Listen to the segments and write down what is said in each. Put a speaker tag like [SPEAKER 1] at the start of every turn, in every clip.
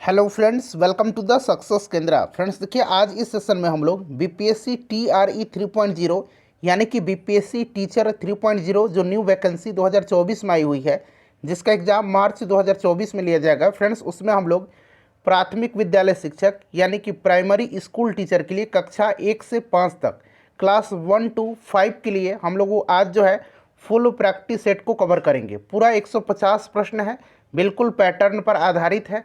[SPEAKER 1] Hello friends, welcome to the success Kendra. Friends देखिए, आज इस सेशन में हम लोग बीपीएससी टीआरई 3.0 यानी कि बीपीएससी टीचर 3.0 जो न्यू वैकेंसी 2024 में आई हुई है, जिसका एग्ज़ाम मार्च 2024 में लिया जाएगा। फ्रेंड्स उसमें हम लोग प्राथमिक विद्यालय शिक्षक यानी कि प्राइमरी स्कूल टीचर के लिए कक्षा 1 से 5 तक क्लास 1 to 5 के लिए हम लोग आज जो है फुल प्रैक्टिस सेट को कवर करेंगे। पूरा 150 प्रश्न है, बिल्कुल पैटर्न पर आधारित है।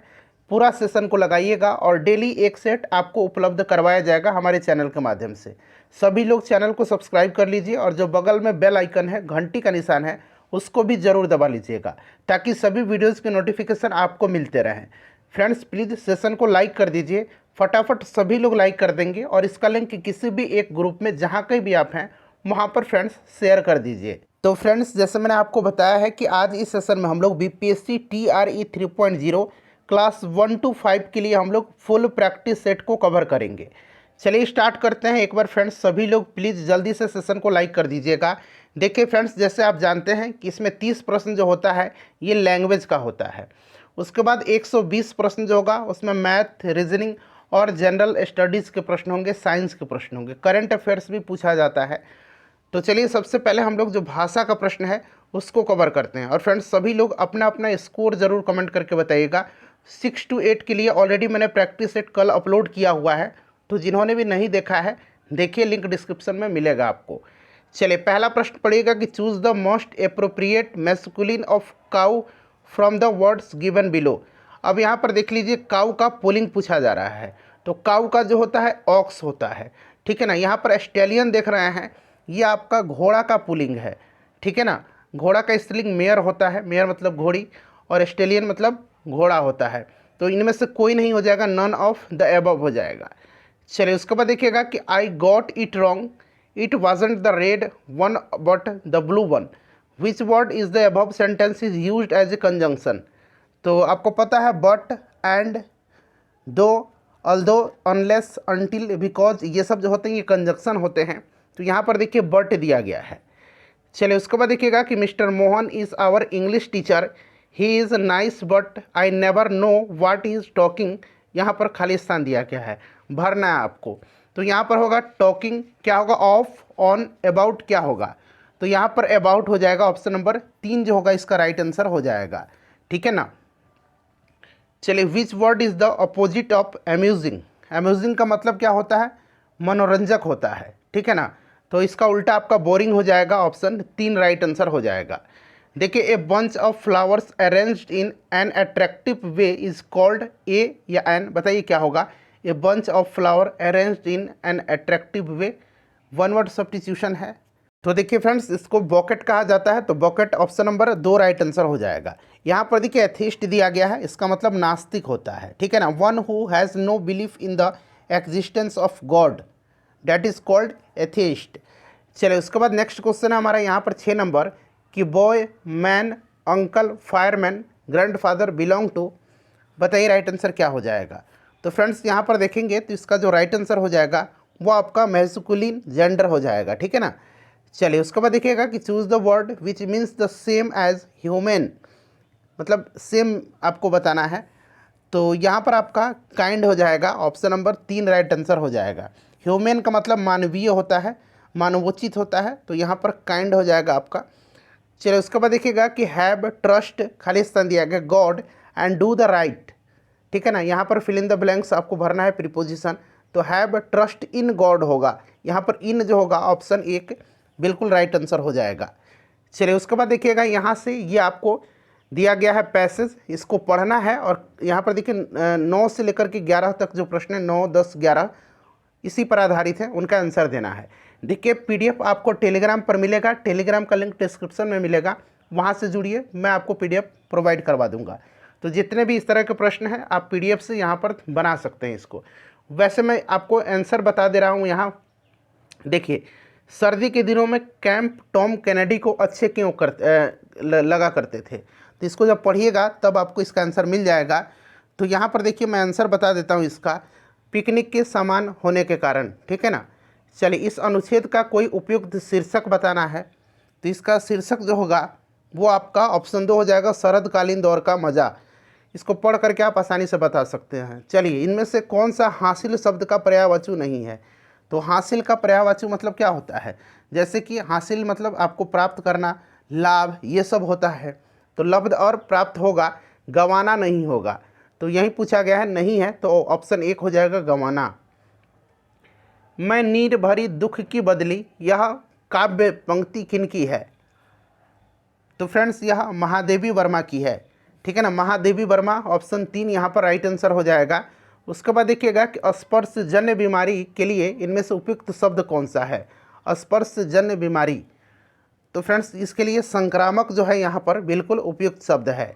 [SPEAKER 1] पूरा सेशन को लगाइएगा और डेली एक सेट आपको उपलब्ध करवाया जाएगा हमारे चैनल के माध्यम से। सभी लोग चैनल को सब्सक्राइब कर लीजिए और जो बगल में बेल आइकन है, घंटी का निशान है, उसको भी ज़रूर दबा लीजिएगा ताकि सभी वीडियोज़ के नोटिफिकेशन आपको मिलते रहें। फ्रेंड्स प्लीज़ सेशन को लाइक कर दीजिए, फटाफट सभी लोग लाइक कर देंगे और इसका लिंक किसी भी एक ग्रुप में जहाँ कहीं भी आप हैं वहाँ पर फ्रेंड्स शेयर कर दीजिए। तो फ्रेंड्स जैसे मैंने आपको बताया है कि आज इस सेशन में हम लोग बीपीएससी टीआरई 3.0 क्लास 1 to 5 के लिए हम लोग फुल प्रैक्टिस सेट को कवर करेंगे। चलिए स्टार्ट करते हैं। एक बार फ्रेंड्स सभी लोग प्लीज़ जल्दी से सेशन को लाइक कर दीजिएगा। देखिए फ्रेंड्स, जैसे आप जानते हैं कि इसमें 30 प्रश्न जो होता है ये लैंग्वेज का होता है। उसके बाद 120 प्रश्न जो होगा उसमें मैथ, रीजनिंग और जनरल स्टडीज़ के प्रश्न होंगे, साइंस के प्रश्न होंगे, करंट अफेयर्स भी पूछा जाता है। तो चलिए सबसे पहले हम लोग जो भाषा का प्रश्न है उसको कवर करते हैं। और फ्रेंड्स सभी लोग अपना अपना स्कोर ज़रूर कमेंट करके बताइएगा। 6 to 8 के लिए ऑलरेडी मैंने प्रैक्टिस सेट कल अपलोड किया हुआ है, तो जिन्होंने भी नहीं देखा है देखिए, लिंक डिस्क्रिप्शन में मिलेगा आपको। चलिए पहला प्रश्न पढ़िएगा कि choose the most appropriate masculine of cow from the words given below. अब यहाँ पर देख लीजिए, काउ का पुलिंग पूछा जा रहा है, तो काउ का जो होता है ऑक्स होता है, ठीक है ना। यहाँ पर स्टेलियन देख रहे हैं, ये आपका घोड़ा का पुलिंग है, ठीक है ना। घोड़ा का स्त्रीलिंग मेयर होता है, मेयर मतलब घोड़ी, और स्टेलियन मतलब घोड़ा होता है। तो इनमें से कोई नहीं हो जाएगा, नन ऑफ द एबव हो जाएगा। चलिए उसके बाद देखिएगा कि I got it wrong, it wasn't the red one but the blue one, which word is the above sentence is used as a conjunction. तो आपको पता है but, and, though, although, unless, until, because, ये सब जो होते हैं ये कंजक्शन होते हैं। तो यहाँ पर देखिए बट दिया गया है। चलिए उसके बाद देखिएगा कि mister Mohan is our English teacher, he is nice but I never know what he is talking. यहाँ पर खाली स्थान दिया गया है, भरना है आपको। तो यहाँ पर होगा टॉकिंग, क्या होगा ऑफ, ऑन, अबाउट क्या होगा, तो यहाँ पर अबाउट हो जाएगा। ऑप्शन नंबर 3 जो होगा इसका राइट आंसर हो जाएगा, ठीक है ना। चलिए which word is the opposite of amusing. Amusing का मतलब क्या होता है, मनोरंजक होता है, ठीक है ना। तो इसका उल्टा आपका बोरिंग हो जाएगा। ऑप्शन 3 राइट आंसर हो जाएगा। देखिए a bunch of flowers arranged in an attractive way is called, a या एन, बताइए क्या होगा। A bunch of flower arranged in an attractive way, one word substitution है। तो देखिए फ्रेंड्स इसको बॉकेट कहा जाता है, तो bouquet option number 2 right answer हो जाएगा। यहाँ पर देखिए एथिस्ट दिया गया है, इसका मतलब नास्तिक होता है, ठीक है ना। One who has no belief in the existence of God, that is called atheist. चलिए उसके बाद नेक्स्ट क्वेश्चन है हमारा यहाँ पर 6 नंबर कि boy, man, uncle, fireman, grandfather belong to, बताइए राइट आंसर क्या हो जाएगा। तो फ्रेंड्स यहाँ पर देखेंगे तो इसका जो राइट आंसर हो जाएगा वो आपका मैस्कुलिन जेंडर हो जाएगा, ठीक है ना। चलिए उसके बाद देखिएगा कि choose the word which means the same as human, मतलब सेम आपको बताना है। तो यहाँ पर आपका काइंड हो जाएगा। ऑप्शन नंबर 3 राइट आंसर हो जाएगा। ह्यूमन का मतलब मानवीय होता है, मानवोचित होता है, तो यहाँ पर काइंड हो जाएगा आपका। चलिए उसके बाद देखिएगा कि हैव, ट्रस्ट, खाली स्थान दिया गया, God and do the right, ठीक है ना। यहाँ पर फिल इन द ब्लैंक्स आपको भरना है प्रीपोजिशन, तो हैव ट्रस्ट इन गॉड होगा। यहाँ पर इन जो होगा ऑप्शन 1 बिल्कुल राइट आंसर हो जाएगा। चलिए उसके बाद देखिएगा यहाँ से ये आपको दिया गया है पैसेज, इसको पढ़ना है। और यहाँ पर देखिए 9 से लेकर के 11 तक जो प्रश्न है, 9, 10, 11 इसी पर आधारित है, उनका आंसर देना है। देखिए पीडीएफ आपको टेलीग्राम पर मिलेगा, टेलीग्राम का लिंक डिस्क्रिप्शन में मिलेगा, वहाँ से जुड़िए, मैं आपको पीडीएफ प्रोवाइड करवा दूंगा। तो जितने भी इस तरह के प्रश्न हैं आप पीडीएफ से यहाँ पर बना सकते हैं इसको। वैसे मैं आपको आंसर बता दे रहा हूँ यहाँ। देखिए सर्दी के दिनों में कैंप टॉम कैनेडी को अच्छे क्यों लगा करते थे, तो इसको जब पढ़िएगा तब आपको इसका आंसर मिल जाएगा। तो यहाँ पर देखिए मैं आंसर बता देता हूँ इसका, पिकनिक के समान होने के कारण, ठीक है ना। चलिए इस अनुच्छेद का कोई उपयुक्त शीर्षक बताना है, तो इसका शीर्षक जो होगा वो आपका ऑप्शन 2 हो जाएगा, शरदकालीन दौर का मज़ा। इसको पढ़ करके आप आसानी से बता सकते हैं। चलिए, इनमें से कौन सा हासिल शब्द का पर्यायवाची नहीं है? तो हासिल का पर्यायवाची मतलब क्या होता है? जैसे कि हासिल मतलब आपको प्राप्त करना, लाभ, ये सब होता है। तो लब्ध और प्राप्त होगा, गंवाना नहीं होगा। तो यही पूछा गया है, नहीं है तो ऑप्शन 1 हो जाएगा गंवाना। मैं नीर भरी दुख की बदली, यह काव्य पंक्ति किनकी है? तो फ्रेंड्स यह महादेवी वर्मा की है। ठीक है ना, महादेवी वर्मा, ऑप्शन 3 यहाँ पर राइट आंसर हो जाएगा। उसके बाद देखिएगा कि स्पर्शजन्य बीमारी के लिए इनमें से उपयुक्त शब्द कौन सा है? स्पर्शजन्य बीमारी, तो फ्रेंड्स इसके लिए संक्रामक जो है यहाँ पर बिल्कुल उपयुक्त शब्द है।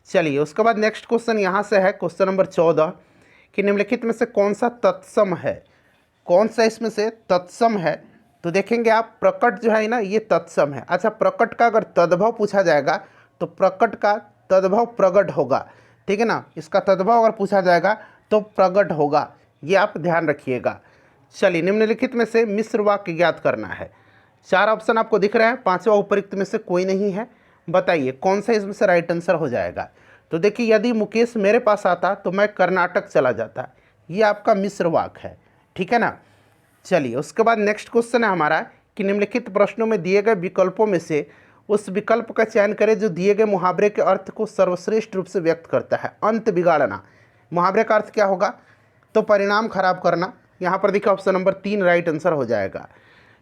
[SPEAKER 1] चलिए, उसके बाद नेक्स्ट क्वेश्चन यहाँ से है क्वेश्चन नंबर 14 कि निम्नलिखित में से कौन सा तत्सम है? कौन सा इसमें से तत्सम है? तो देखेंगे आप, प्रकट जो है ना, ये तत्सम है। अच्छा, प्रकट का अगर तद्भव पूछा जाएगा तो प्रकट का तद्भव प्रगट होगा। ठीक है ना, इसका तद्भव अगर पूछा जाएगा तो प्रगट होगा, ये आप ध्यान रखिएगा। चलिए, निम्नलिखित में से मिश्र वाक्य ज्ञात करना है। 4 ऑप्शन आपको दिख रहे हैं, 5वां उपयुक्त में से कोई नहीं है। बताइए कौन सा इसमें से राइट आंसर हो जाएगा? तो देखिए, यदि मुकेश मेरे पास आता तो मैं कर्नाटक चला जाता, ये आपका मिश्र वाक्य है। ठीक है ना। चलिए, उसके बाद नेक्स्ट क्वेश्चन है हमारा कि निम्नलिखित प्रश्नों में दिए गए विकल्पों में से उस विकल्प का चयन करें जो दिए गए मुहावरे के अर्थ को सर्वश्रेष्ठ रूप से व्यक्त करता है। अंत बिगाड़ना, मुहावरे का अर्थ क्या होगा? तो परिणाम खराब करना। यहाँ पर देखिए ऑप्शन नंबर 3 राइट आंसर हो जाएगा।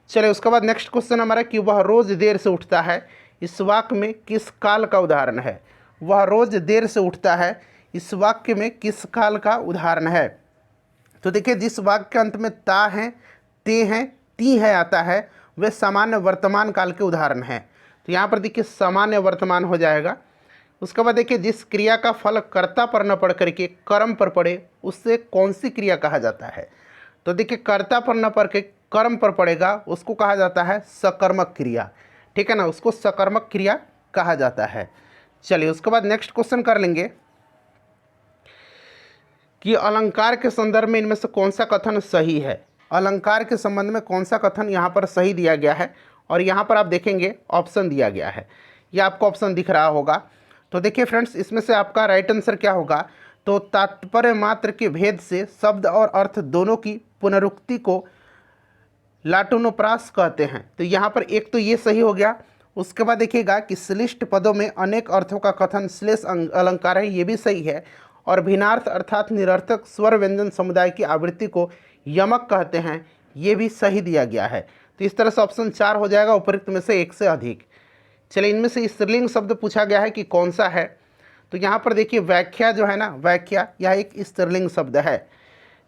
[SPEAKER 1] चलिए, उसके बाद नेक्स्ट क्वेश्चन हमारा कि वह रोज़ देर से उठता है, इस वाक्य में किस काल का उदाहरण है? वह रोज़ देर से उठता है, इस वाक्य में किस काल का उदाहरण है? तो देखिए, जिस वाक्य के अंत में ता है, ते हैं, ती है आता है, वे सामान्य वर्तमान काल के उदाहरण हैं। तो यहाँ पर देखिए सामान्य वर्तमान हो जाएगा। उसके बाद देखिए, जिस क्रिया का फल कर्ता पर न पड़ करके कर्म पर पड़े, उससे कौन सी क्रिया कहा जाता है? तो देखिए, कर्ता पर न पड़ के कर्म पर पड़ेगा, उसको कहा जाता है सकर्मक क्रिया। ठीक है ना, उसको सकर्मक क्रिया कहा जाता है। चलिए, उसके बाद नेक्स्ट क्वेश्चन कर लेंगे कि अलंकार के संदर्भ में इनमें से कौन सा कथन सही है? अलंकार के संबंध में कौन सा कथन यहाँ पर सही दिया गया है? और यहाँ पर आप देखेंगे ऑप्शन दिया गया है, ये आपको ऑप्शन दिख रहा होगा। तो देखिए फ्रेंड्स, इसमें से आपका राइट आंसर क्या होगा? तो तात्पर्य मात्र के भेद से शब्द और अर्थ दोनों की पुनरुक्ति को लाटुनोप्रास कहते हैं। तो यहाँ पर एक तो ये सही हो गया। उसके बाद देखिएगा कि श्लिष्ट पदों में अनेक अर्थों का कथन श्लेष अलंकार है, ये भी सही है। और भिन्नार्थ अर्थात निरर्थक स्वर व्यंजन समुदाय की आवृत्ति को यमक कहते हैं, ये भी सही दिया गया है। तो इस तरह से ऑप्शन 4 हो जाएगा उपयुक्त में से एक से अधिक। चलिए, इनमें से स्त्रीलिंग शब्द पूछा गया है कि कौन सा है? तो यहाँ पर देखिए व्याख्या जो है ना, व्याख्या, यह एक स्त्रीलिंग शब्द है।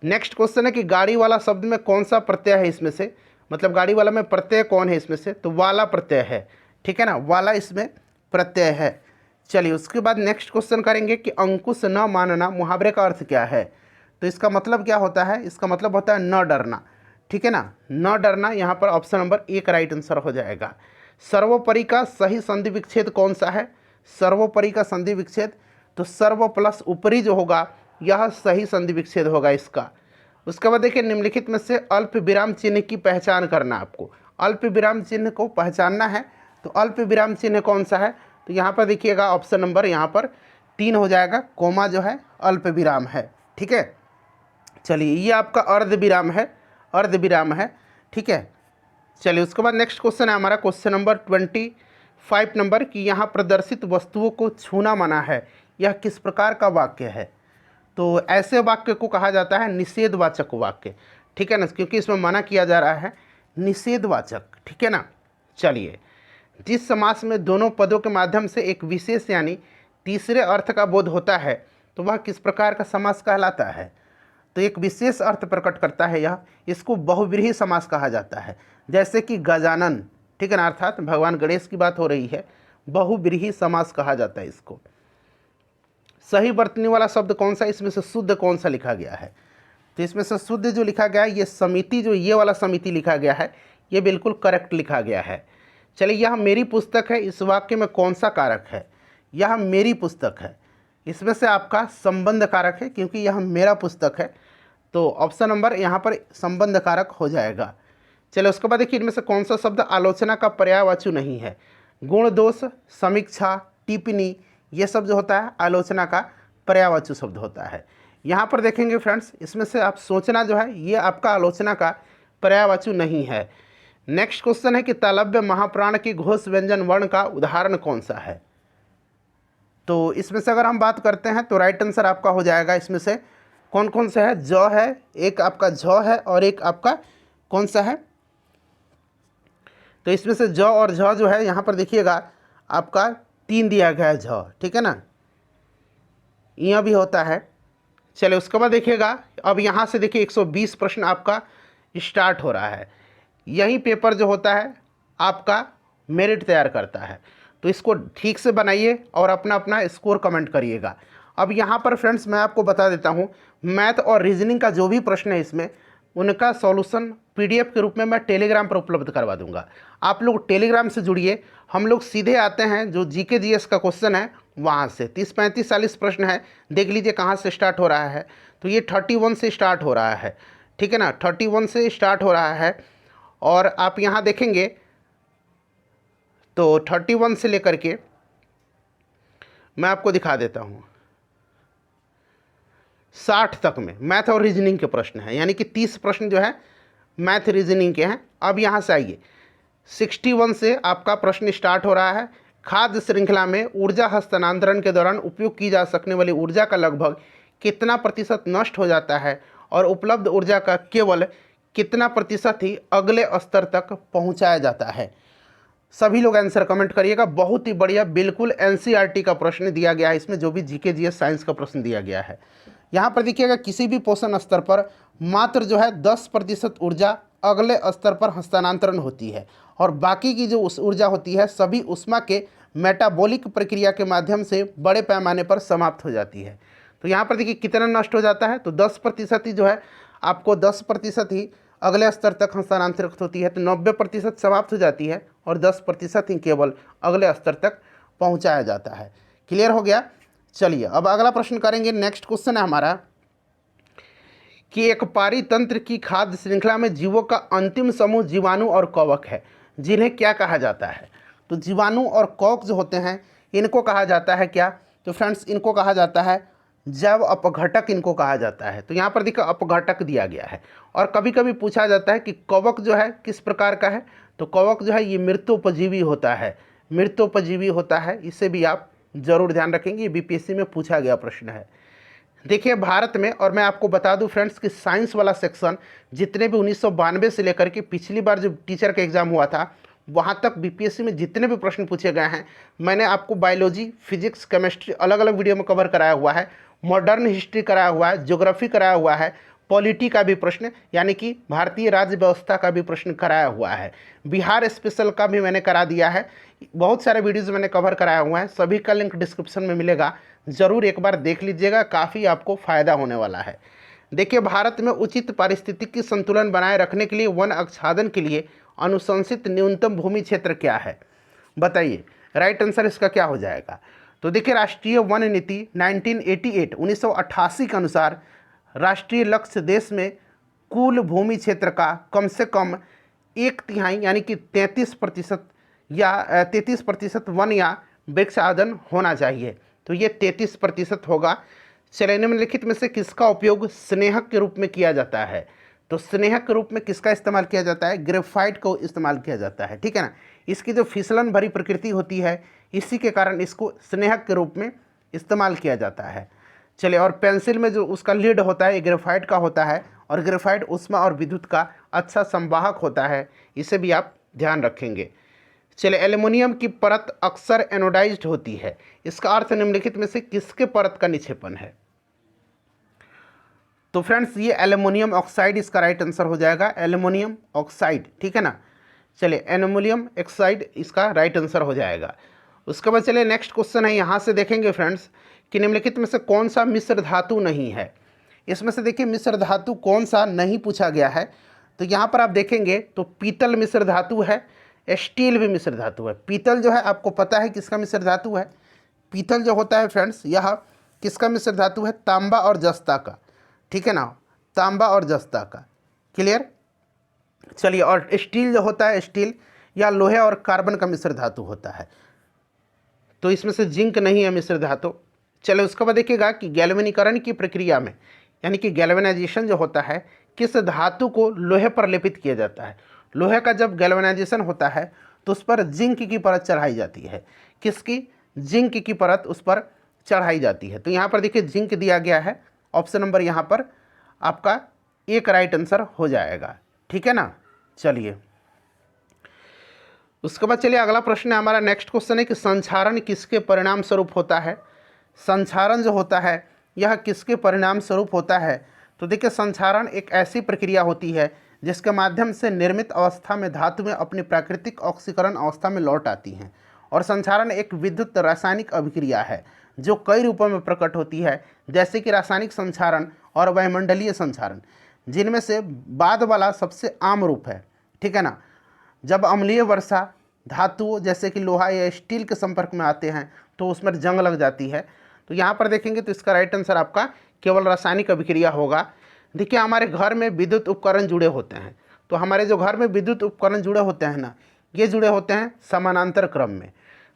[SPEAKER 1] नेक्स्ट क्वेश्चन है कि गाड़ी वाला शब्द में कौन सा प्रत्यय है इसमें से? मतलब गाड़ी वाला में प्रत्यय कौन है इसमें से? तो वाला प्रत्यय है। ठीक है ना, वाला इसमें प्रत्यय है। चलिए, उसके बाद नेक्स्ट क्वेश्चन करेंगे कि अंकुश न मानना मुहावरे का अर्थ क्या है? तो इसका मतलब क्या होता है? इसका मतलब होता है न डरना। ठीक है ना, न डरना, यहाँ पर ऑप्शन नंबर 1 राइट आंसर हो जाएगा। सर्वोपरि का सही संधि विच्छेद कौन सा है? सर्वोपरि का संधि विच्छेद, तो सर्व प्लस ऊपरी जो होगा, यह सही संधि विच्छेद होगा इसका। उसके बाद देखिए, निम्नलिखित में से अल्प विराम चिन्ह की पहचान करना। आपको अल्प विराम चिन्ह को पहचानना है। तो अल्प विराम चिन्ह कौन सा है? तो यहाँ पर देखिएगा ऑप्शन नंबर यहाँ पर 3 हो जाएगा। कोमा जो है अल्प विराम है। ठीक है, चलिए, ये आपका अर्ध विराम है, अर्ध विराम है। ठीक है, चलिए, उसके बाद नेक्स्ट क्वेश्चन है हमारा क्वेश्चन नंबर 25 नंबर कि यहाँ प्रदर्शित वस्तुओं को छूना मना है, यह किस प्रकार का वाक्य है? तो ऐसे वाक्य को कहा जाता है निषेधवाचक वाक्य। ठीक है ना, क्योंकि इसमें मना किया जा रहा है, निषेधवाचक। ठीक है ना। चलिए, जिस समास में दोनों पदों के माध्यम से एक विशेष यानी तीसरे अर्थ का बोध होता है, तो वह किस प्रकार का समास कहलाता है? तो एक विशेष अर्थ प्रकट करता है यह, इसको बहुव्रीहि समास कहा जाता है। जैसे कि गजानन, ठीक है ना, अर्थात भगवान गणेश की बात हो रही है, बहुव्रीहि समास कहा जाता है इसको। सही वर्तनी वाला शब्द कौन सा? इसमें से शुद्ध कौन सा लिखा गया है? तो इसमें से शुद्ध जो लिखा गया है, ये समिति, जो ये वाला समिति लिखा गया है, ये बिल्कुल करेक्ट लिखा गया है। चलिए, यह मेरी पुस्तक है, इस वाक्य में कौन सा कारक है? यह मेरी पुस्तक है, इसमें से आपका संबंध कारक है, क्योंकि यह मेरा पुस्तक है। तो ऑप्शन नंबर यहाँ पर संबंध कारक हो जाएगा। चलिए, उसके बाद देखिए, इनमें से कौन सा शब्द आलोचना का पर्यायवाची नहीं है? गुण दोष, समीक्षा, टिप्पणी, ये सब जो होता है आलोचना का पर्यायवाची शब्द होता है। यहाँ पर देखेंगे फ्रेंड्स, इसमें से आप सोचना जो है ये आपका आलोचना का पर्यायवाची नहीं है। नेक्स्ट क्वेश्चन है कि तालव्य महाप्राण की घोष व्यंजन वर्ण का उदाहरण कौन सा है। तो इसमें से अगर हम बात करते हैं तो राइट आंसर आपका हो जाएगा, इसमें से कौन कौन सा है, ज है, एक आपका झ है और एक आपका कौन सा है। तो इसमें से ज और झ जो है यहाँ पर देखिएगा आपका 3 दिया गया है, झ, ठीक है ना, यह भी होता है। चलिए उसके बाद देखिएगा, अब यहाँ से देखिए 120 प्रश्न आपका स्टार्ट हो रहा है। यही पेपर जो होता है आपका मेरिट तैयार करता है, तो इसको ठीक से बनाइए और अपना अपना स्कोर कमेंट करिएगा। अब यहाँ पर फ्रेंड्स मैं आपको बता देता हूँ, मैथ और रीजनिंग का जो भी प्रश्न है इसमें उनका सॉल्यूशन पीडीएफ के रूप में मैं टेलीग्राम पर उपलब्ध करवा दूंगा। आप लोग टेलीग्राम से जुड़िए, हम लोग सीधे आते हैं जो जीके जीएस का क्वेश्चन है वहाँ से 30, 35, 40 प्रश्न है, देख लीजिए कहाँ से स्टार्ट हो रहा है। तो ये 31 से स्टार्ट हो रहा है, ठीक है ना, 31 से स्टार्ट हो रहा है। और आप यहाँ देखेंगे तो 31 से लेकर के मैं आपको दिखा देता हूँ 60 तक में मैथ और रीजनिंग के प्रश्न हैं, यानी कि 30 प्रश्न जो है मैथ रीजनिंग के हैं। अब यहाँ से आइए 61 से आपका प्रश्न स्टार्ट हो रहा है। खाद्य श्रृंखला में ऊर्जा हस्तांतरण के दौरान उपयोग की जा सकने वाली ऊर्जा का लगभग कितना प्रतिशत नष्ट हो जाता है और उपलब्ध ऊर्जा का केवल कितना प्रतिशत ही अगले स्तर तक पहुँचाया जाता है। सभी लोग आंसर कमेंट करिएगा। बहुत ही बढ़िया, बिल्कुल एनसीईआरटी का प्रश्न दिया गया है इसमें, जो भी जीके जीएस साइंस का प्रश्न दिया गया है। यहाँ पर देखिएगा किसी भी पोषण स्तर पर मात्र जो है 10% ऊर्जा अगले स्तर पर हस्तांतरण होती है और बाकी की जो उस ऊर्जा होती है सभी ऊष्मा के मेटाबॉलिक प्रक्रिया के माध्यम से बड़े पैमाने पर समाप्त हो जाती है। तो यहाँ पर देखिए कितना नष्ट हो जाता है, तो 10% ही जो है आपको 10% ही अगले स्तर तक हस्तांतरित होती है, तो 90% समाप्त हो जाती है और 10% ही केवल अगले स्तर तक पहुँचाया जाता है। क्लियर हो गया। चलिए अब अगला प्रश्न करेंगे। नेक्स्ट क्वेश्चन है हमारा कि एक पारितंत्र की खाद्य श्रृंखला में जीवों का अंतिम समूह जीवाणु और कवक है, जिन्हें क्या कहा जाता है। तो जीवाणु और कवक जो होते हैं इनको कहा जाता है क्या, तो फ्रेंड्स इनको कहा जाता है जैव अपघटक, इनको कहा जाता है। तो यहाँ पर देखो अपघटक दिया गया है और कभी कभी पूछा जाता है कि कवक जो है किस प्रकार का है, तो कवक जो है ये मृत्योपजीवी होता है, मृत्योपजीवी होता है, इसे भी आप जरूर ध्यान रखेंगे, ये बीपीएससी में पूछा गया प्रश्न है। देखिए भारत में, और मैं आपको बता दूं फ्रेंड्स कि साइंस वाला सेक्शन जितने भी 1992 से लेकर के पिछली बार जो टीचर का एग्ज़ाम हुआ था वहाँ तक बीपीएससी में जितने भी प्रश्न पूछे गए हैं, मैंने आपको बायोलॉजी, फिजिक्स, केमिस्ट्री अलग अलग वीडियो में कवर कराया हुआ है, मॉडर्न हिस्ट्री कराया हुआ है, ज्योग्राफी कराया हुआ है, पॉलिटी का भी प्रश्न यानी कि भारतीय राज्य व्यवस्था का भी प्रश्न कराया हुआ है, बिहार स्पेशल का भी मैंने करा दिया है। बहुत सारे वीडियोज़ मैंने कवर कराया हुआ है, सभी का लिंक डिस्क्रिप्शन में मिलेगा, ज़रूर एक बार देख लीजिएगा, काफ़ी आपको फ़ायदा होने वाला है। देखिए भारत में उचित पारिस्थितिकी संतुलन बनाए रखने के लिए वन आच्छादन के लिए अनुशंसित न्यूनतम भूमि क्षेत्र क्या है, बताइए। राइट आंसर इसका क्या हो जाएगा, तो देखिए राष्ट्रीय वन नीति 1988 के अनुसार राष्ट्रीय लक्ष्य देश में कुल भूमि क्षेत्र का कम से कम 1/3 यानी कि 33% या 33% वन या वृक्षाच्छादन होना चाहिए, तो ये 33% होगा। चलिए निम्नलिखित में से किसका उपयोग स्नेहक के रूप में किया जाता है, तो स्नेहक के रूप में किसका इस्तेमाल किया जाता है, ग्रेफाइट को इस्तेमाल किया जाता है, ठीक है ना। इसकी जो फिसलन भरी प्रकृति होती है इसी के कारण इसको स्नेहक के रूप में इस्तेमाल किया जाता है। चलिए, और पेंसिल में जो उसका लीड होता है ग्रेफाइट का होता है और ग्रेफाइट ऊष्मा और विद्युत का अच्छा संवाहक होता है, इसे भी आप ध्यान रखेंगे। चलिए, एल्युमिनियम की परत अक्सर एनोडाइज्ड होती है, इसका अर्थ निम्नलिखित में से किसके परत का निक्षेपण है, तो फ्रेंड्स ये एल्युमिनियम ऑक्साइड इसका राइट आंसर हो जाएगा, एल्युमिनियम ऑक्साइड, ठीक है ना। चलिए एल्युमिनियम ऑक्साइड इसका राइट आंसर हो जाएगा। उसके बाद चलिए नेक्स्ट क्वेश्चन है, यहाँ से देखेंगे फ्रेंड्स कि निम्नलिखित में से कौन सा मिश्र धातु नहीं है। इसमें से देखिए मिश्र धातु कौन सा नहीं पूछा गया है, तो यहाँ पर आप देखेंगे तो पीतल मिश्र धातु है, स्टील भी मिश्र धातु है। पीतल जो है आपको पता है किसका मिश्र धातु है, पीतल जो होता है फ्रेंड्स यह किसका मिश्र धातु है, तांबा और जस्ता का, ठीक है ना, तांबा और जस्ता का। क्लियर। चलिए, और स्टील जो होता है, स्टील या लोहे और कार्बन का मिश्र धातु होता है, तो इसमें से जिंक नहीं है मिश्र धातु। चलो उसके बाद देखिएगा कि गैल्वेनीकरण की प्रक्रिया में यानी कि गैल्वेनाइजेशन जो होता है किस धातु को लोहे पर लेपित किया जाता है। लोहे का जब गैल्वेनाइजेशन होता है तो उस पर जिंक की परत चढ़ाई जाती है। किसकी? जिंक की परत उस पर चढ़ाई जाती है। तो यहाँ पर देखिए जिंक दिया गया है, ऑप्शन नंबर यहाँ पर आपका एक राइट आंसर हो जाएगा। ठीक है ना। चलिए उसके बाद चलिए अगला प्रश्न है हमारा। नेक्स्ट क्वेश्चन है कि संक्षारण किसके परिणाम स्वरूप होता है। संक्षारण जो होता है यह किसके परिणाम स्वरूप होता है। तो देखिए संक्षारण एक ऐसी प्रक्रिया होती है जिसके माध्यम से निर्मित अवस्था में धातुएं अपनी प्राकृतिक ऑक्सीकरण अवस्था में लौट आती हैं। और संक्षारण एक विद्युत रासायनिक अभिक्रिया है जो कई रूपों में प्रकट होती है, जैसे कि रासायनिक संक्षारण और वायुमंडलीय संक्षारण, जिनमें से बाद वाला सबसे आम रूप है। ठीक है ना। जब अम्लीय वर्षा धातुओं जैसे कि लोहा या स्टील के संपर्क में आते हैं तो उसमें जंग लग जाती है। तो यहाँ पर देखेंगे तो इसका राइट आंसर आपका केवल रासायनिक अभिक्रिया होगा। देखिए हमारे घर में विद्युत उपकरण जुड़े होते हैं, तो हमारे जो घर में विद्युत उपकरण जुड़े होते हैं ना, ये जुड़े होते हैं समानांतर क्रम में,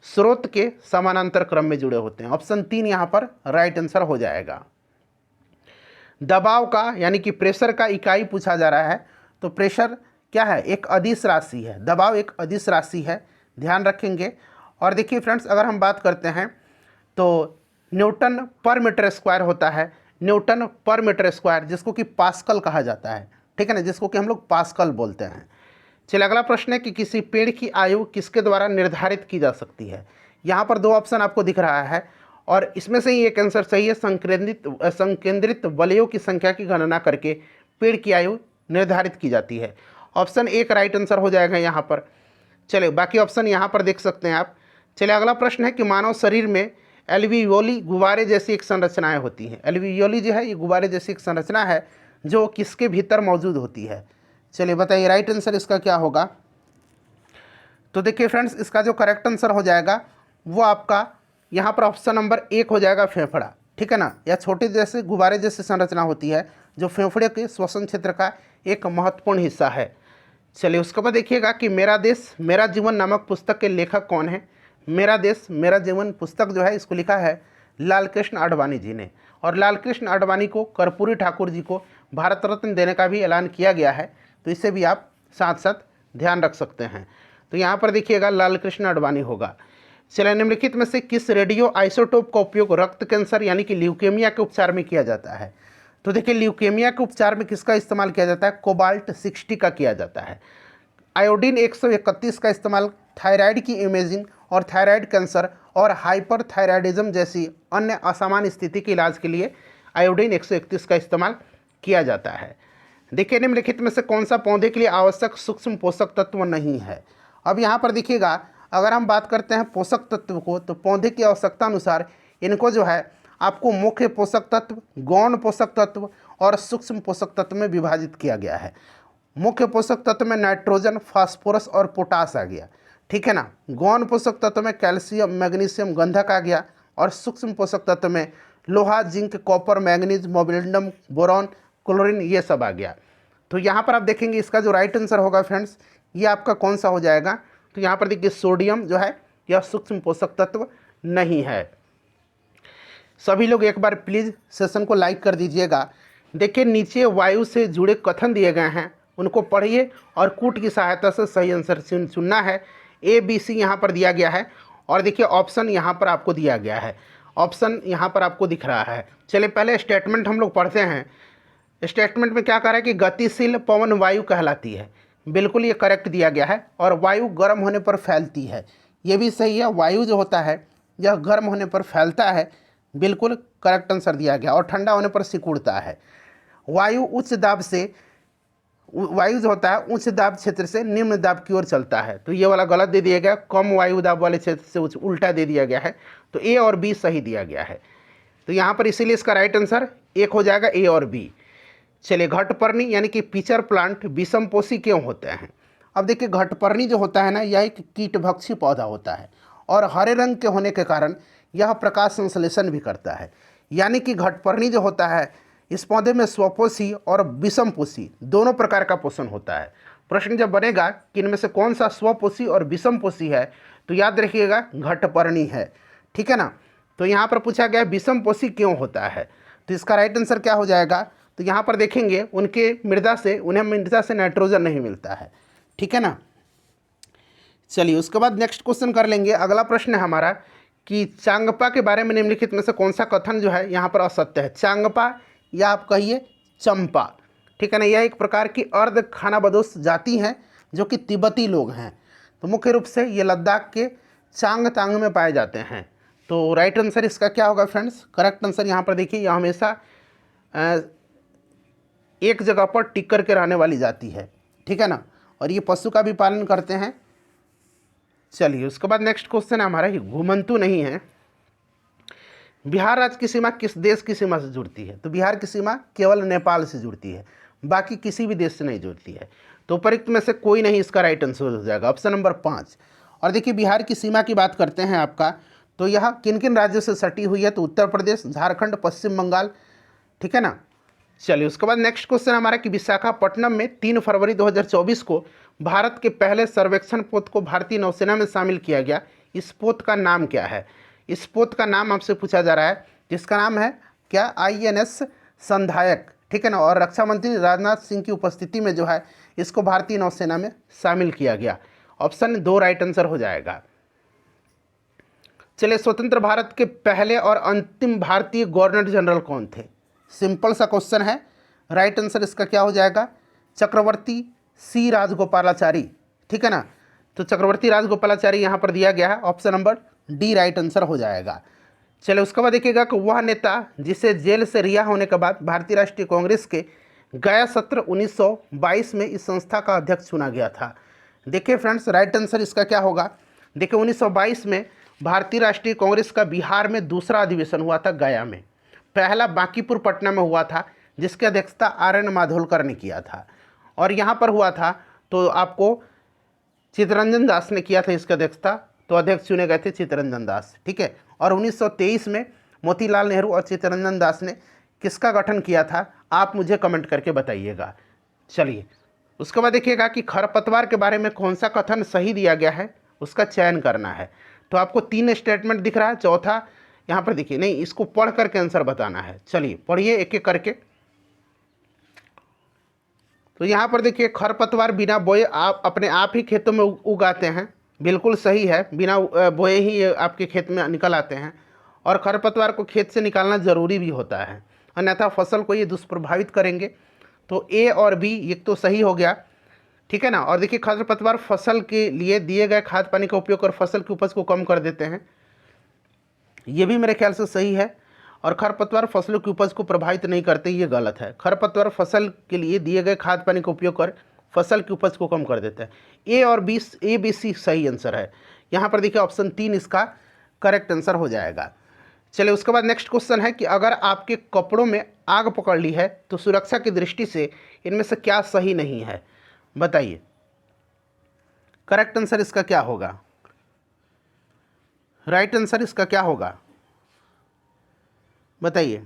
[SPEAKER 1] स्रोत के समानांतर क्रम में जुड़े होते हैं। ऑप्शन 3 यहाँ पर राइट आंसर हो जाएगा। दबाव का यानी कि प्रेशर का इकाई पूछा जा रहा है। तो प्रेशर क्या है? एक अदिश राशि है। दबाव एक अदिश राशि है, ध्यान रखेंगे। और देखिए फ्रेंड्स अगर हम बात करते हैं तो न्यूटन पर मीटर स्क्वायर होता है, न्यूटन पर मीटर स्क्वायर, जिसको कि पास्कल कहा जाता है। ठीक है ना, जिसको कि हम लोग पास्कल बोलते हैं। चलिए अगला प्रश्न है कि किसी पेड़ की आयु किसके द्वारा निर्धारित की जा सकती है। यहाँ पर 2 ऑप्शन आपको दिख रहा है और इसमें से ही एक आंसर सही है। संकेंद्रित वलयों की संख्या की गणना करके पेड़ की आयु निर्धारित की जाती है। ऑप्शन 1 राइट आंसर हो जाएगा यहाँ पर। चलिए बाकी ऑप्शन यहाँ पर देख सकते हैं आप। चलिए अगला प्रश्न है कि मानव शरीर में एल्वियोली गुब्बारे जैसी एक संरचनाएं होती हैं। एल्वियोली जो है ये गुब्बारे जैसी एक संरचना है जो किसके भीतर मौजूद होती है। चलिए बताइए राइट आंसर इसका क्या होगा। तो देखिए फ्रेंड्स इसका जो करेक्ट आंसर हो जाएगा वो आपका यहाँ पर ऑप्शन नंबर 1 हो जाएगा, फेफड़ा। ठीक है ना। यह छोटे जैसे गुब्बारे जैसी संरचना होती है जो फेफड़े के श्वसन क्षेत्र का एक महत्वपूर्ण हिस्सा है। चलिए उसके बाद देखिएगा कि मेरा देश मेरा जीवन नामक पुस्तक के लेखक कौन है। मेरा देश मेरा जीवन पुस्तक जो है इसको लिखा है लाल कृष्ण आडवाणी जी ने। और लाल कृष्ण आडवाणी को, कर्पूरी ठाकुर जी को भारत रत्न देने का भी ऐलान किया गया है, तो इसे भी आप साथ साथ ध्यान रख सकते हैं। तो यहाँ पर देखिएगा लाल कृष्ण आडवाणी होगा। चलिए निम्नलिखित में से किस रेडियो आइसोटोप का उपयोग रक्त कैंसर यानी कि ल्यूकेमिया के उपचार में किया जाता है। तो देखिए ल्यूकेमिया के उपचार में किसका इस्तेमाल किया जाता है? कोबाल्ट 60 का किया जाता है। आयोडीन 131 का इस्तेमाल थायराइड की इमेजिंग और थायराइड कैंसर और हाइपरथायराइडिज्म जैसी अन्य असामान्य स्थिति के इलाज के लिए आयोडीन 131 का इस्तेमाल किया जाता है। देखिए निम्नलिखित में से कौन सा पौधे के लिए आवश्यक सूक्ष्म पोषक तत्व नहीं है। अब यहाँ पर देखिएगा अगर हम बात करते हैं पोषक तत्व को, तो पौधे की आवश्यकता अनुसार इनको जो है आपको मुख्य पोषक तत्व, गौण पोषक तत्व और सूक्ष्म पोषक तत्व में विभाजित किया गया है। मुख्य पोषक तत्व में नाइट्रोजन, फास्फोरस और पोटास आ गया। ठीक है ना। गौण पोषक तत्व में कैल्शियम, मैग्नीशियम, गंधक आ गया। और सूक्ष्म पोषक तत्व में लोहा, zinc, copper, manganese, molybdenum, boron, chlorine, ये सब आ गया। तो यहाँ पर आप देखेंगे इसका जो राइट आंसर होगा फ्रेंड्स ये आपका कौन सा हो जाएगा। तो यहाँ पर देखिए सोडियम जो है यह सूक्ष्म पोषक तत्व नहीं है। सभी लोग एक बार प्लीज़ सेशन को लाइक कर दीजिएगा। देखिए नीचे वायु से जुड़े कथन दिए गए हैं, उनको पढ़िए और कूट की सहायता से सही आंसर चुनना है। ABC यहाँ पर दिया गया है और देखिए ऑप्शन यहाँ पर आपको दिया गया है। ऑप्शन यहाँ पर आपको दिख रहा है। चलिए पहले स्टेटमेंट हम लोग पढ़ते हैं। स्टेटमेंट में क्या कह रहा है कि गतिशील पवन वायु कहलाती है। बिल्कुल ये करेक्ट दिया गया है। और वायु गर्म होने पर फैलती है, ये भी सही है। वायु जो होता है यह गर्म होने पर फैलता है, बिल्कुल करेक्ट आंसर दिया गया। और ठंडा होने पर सिकुड़ता है। वायु उच्च दाब से, वायु जो होता है उच्च दाब क्षेत्र से निम्न दाब की ओर चलता है, तो ये वाला गलत दे दिया गया। कम वायु दाब वाले क्षेत्र से उल्टा दे दिया गया है, तो A और B सही दिया गया है। तो यहाँ पर इसीलिए इसका राइट आंसर 1 हो जाएगा, A और B। चलिए घटपर्णी यानी कि पिचर प्लांट विषमपोषी क्यों होते हैं। अब देखिए घटपर्णी जो होता है ना यह एक कीटभक्षी पौधा होता है और हरे रंग के होने के कारण यह प्रकाश संश्लेषण भी करता है। यानी कि घटपर्णी जो होता है इस पौधे में स्वपोषी और विषमपोषी दोनों प्रकार का पोषण होता है। प्रश्न जब बनेगा कि इनमें से कौन सा स्वपोषी और विषमपोषी है तो याद रखिएगा घटपर्णी है। ठीक है ना। तो यहाँ पर पूछा गया विषमपोषी क्यों होता है, तो इसका राइट आंसर क्या हो जाएगा, तो यहाँ पर देखेंगे उन्हें मृदा से नाइट्रोजन नहीं मिलता है, ठीक है ना। चलिए उसके बाद नेक्स्ट क्वेश्चन कर लेंगे। अगला प्रश्न है हमारा कि चांगपा के बारे में निम्नलिखित में से कौन सा कथन जो है यहाँ पर असत्य है। चांगपा या आप कहिए चंपा, ठीक है ना, यह एक प्रकार की अर्ध खानाबदोश जाति है जो कि तिब्बती लोग हैं। तो मुख्य रूप से ये लद्दाख के चांगतांग में पाए जाते हैं। तो राइट आंसर इसका क्या होगा फ्रेंड्स, करेक्ट आंसर यहाँ पर देखिए, यह हमेशा एक जगह पर टिक कर के रहने वाली जाति है, ठीक है ना, और ये पशु का भी पालन करते हैं। चलिए उसके बाद नेक्स्ट क्वेश्चन है हमारा, ये घुमंतु नहीं है। बिहार राज्य की सीमा किस देश की सीमा से जुड़ती है, तो बिहार की सीमा केवल नेपाल से जुड़ती है, बाकी किसी भी देश से नहीं जुड़ती है। तो उपरोक्त में से कोई नहीं इसका राइट आंसर हो जाएगा, ऑप्शन नंबर 5। और देखिए बिहार की सीमा की बात करते हैं आपका, तो यह किन किन राज्यों से सटी हुई है, तो उत्तर प्रदेश, झारखंड, पश्चिम बंगाल, ठीक है ना। चलिए उसके बाद नेक्स्ट क्वेश्चन हमारा कि विशाखापट्टनम में 3 फरवरी 2024 को भारत के पहले सर्वेक्षण पोत को भारतीय नौसेना में शामिल किया गया। इस पोत का नाम क्या है, इस पोत का नाम आपसे पूछा जा रहा है, जिसका नाम है क्या INS संधायक, ठीक है ना। और रक्षा मंत्री राजनाथ सिंह की उपस्थिति में जो है इसको भारतीय नौसेना में शामिल किया गया। ऑप्शन 2 राइट आंसर हो जाएगा। चलिए स्वतंत्र भारत के पहले और अंतिम भारतीय गवर्नर जनरल कौन थे, सिंपल सा क्वेश्चन है। राइट आंसर इसका क्या हो जाएगा, चक्रवर्ती सी राजगोपालाचारी, ठीक है ना। तो चक्रवर्ती राजगोपालाचारी यहाँ पर दिया गया है, option number D right answer हो जाएगा। चलिए उसके बाद देखिएगा कि वह नेता जिसे जेल से रिहा होने के बाद भारतीय राष्ट्रीय कांग्रेस के गया सत्र 1922 में इस संस्था का अध्यक्ष चुना गया था। देखिए फ्रेंड्स राइट आंसर इसका क्या होगा, देखिए 1922 में भारतीय राष्ट्रीय कांग्रेस का बिहार में दूसरा अधिवेशन हुआ था गया में, पहला बांकीपुर पटना में हुआ था जिसकी अध्यक्षता RN माधोलकर ने किया था, और यहाँ पर हुआ था तो आपको चित्तरंजन दास ने किया था इसकी अध्यक्षता, तो अध्यक्ष चुने गए थे चित्तरंजन दास, ठीक है। और 1923 में मोतीलाल नेहरू और चित्तरंजन दास ने किसका गठन किया था, आप मुझे कमेंट करके बताइएगा। चलिए उसके बाद देखिएगा कि खरपतवार के बारे में कौन सा कथन सही दिया गया है, उसका चयन करना है। तो आपको 3 स्टेटमेंट दिख रहा है, चौथा यहाँ पर देखिए, नहीं इसको पढ़ करके आंसर बताना है। चलिए पढ़िए एक एक करके। तो यहाँ पर देखिए खरपतवार बिना बोए आप अपने आप ही खेतों में उगाते हैं, बिल्कुल सही है, बिना बोए ही ये आपके खेत में निकल आते हैं, और खरपतवार को खेत से निकालना ज़रूरी भी होता है, अन्यथा फसल को ये दुष्प्रभावित करेंगे। तो ए और बी ये तो सही हो गया, ठीक है ना। और देखिए खरपतवार फसल के लिए दिए गए खाद पानी का उपयोग कर फसल की उपज को कम कर देते हैं, ये भी मेरे ख्याल से सही है। और खरपतवार फसलों की उपज को प्रभावित नहीं करते, ये गलत है। खरपतवार फसल के लिए दिए गए खाद पानी का उपयोग कर फसल की उपज को कम कर देता है। ए और बी, ए बी सी सही आंसर है। यहाँ पर देखिए ऑप्शन 3 इसका करेक्ट आंसर हो जाएगा। चलिए उसके बाद नेक्स्ट क्वेश्चन है कि अगर आपके कपड़ों में आग पकड़ ली है तो सुरक्षा की दृष्टि से इनमें से क्या सही नहीं है, बताइए। करेक्ट आंसर इसका क्या होगा, राइट आंसर इसका क्या होगा, बताइए।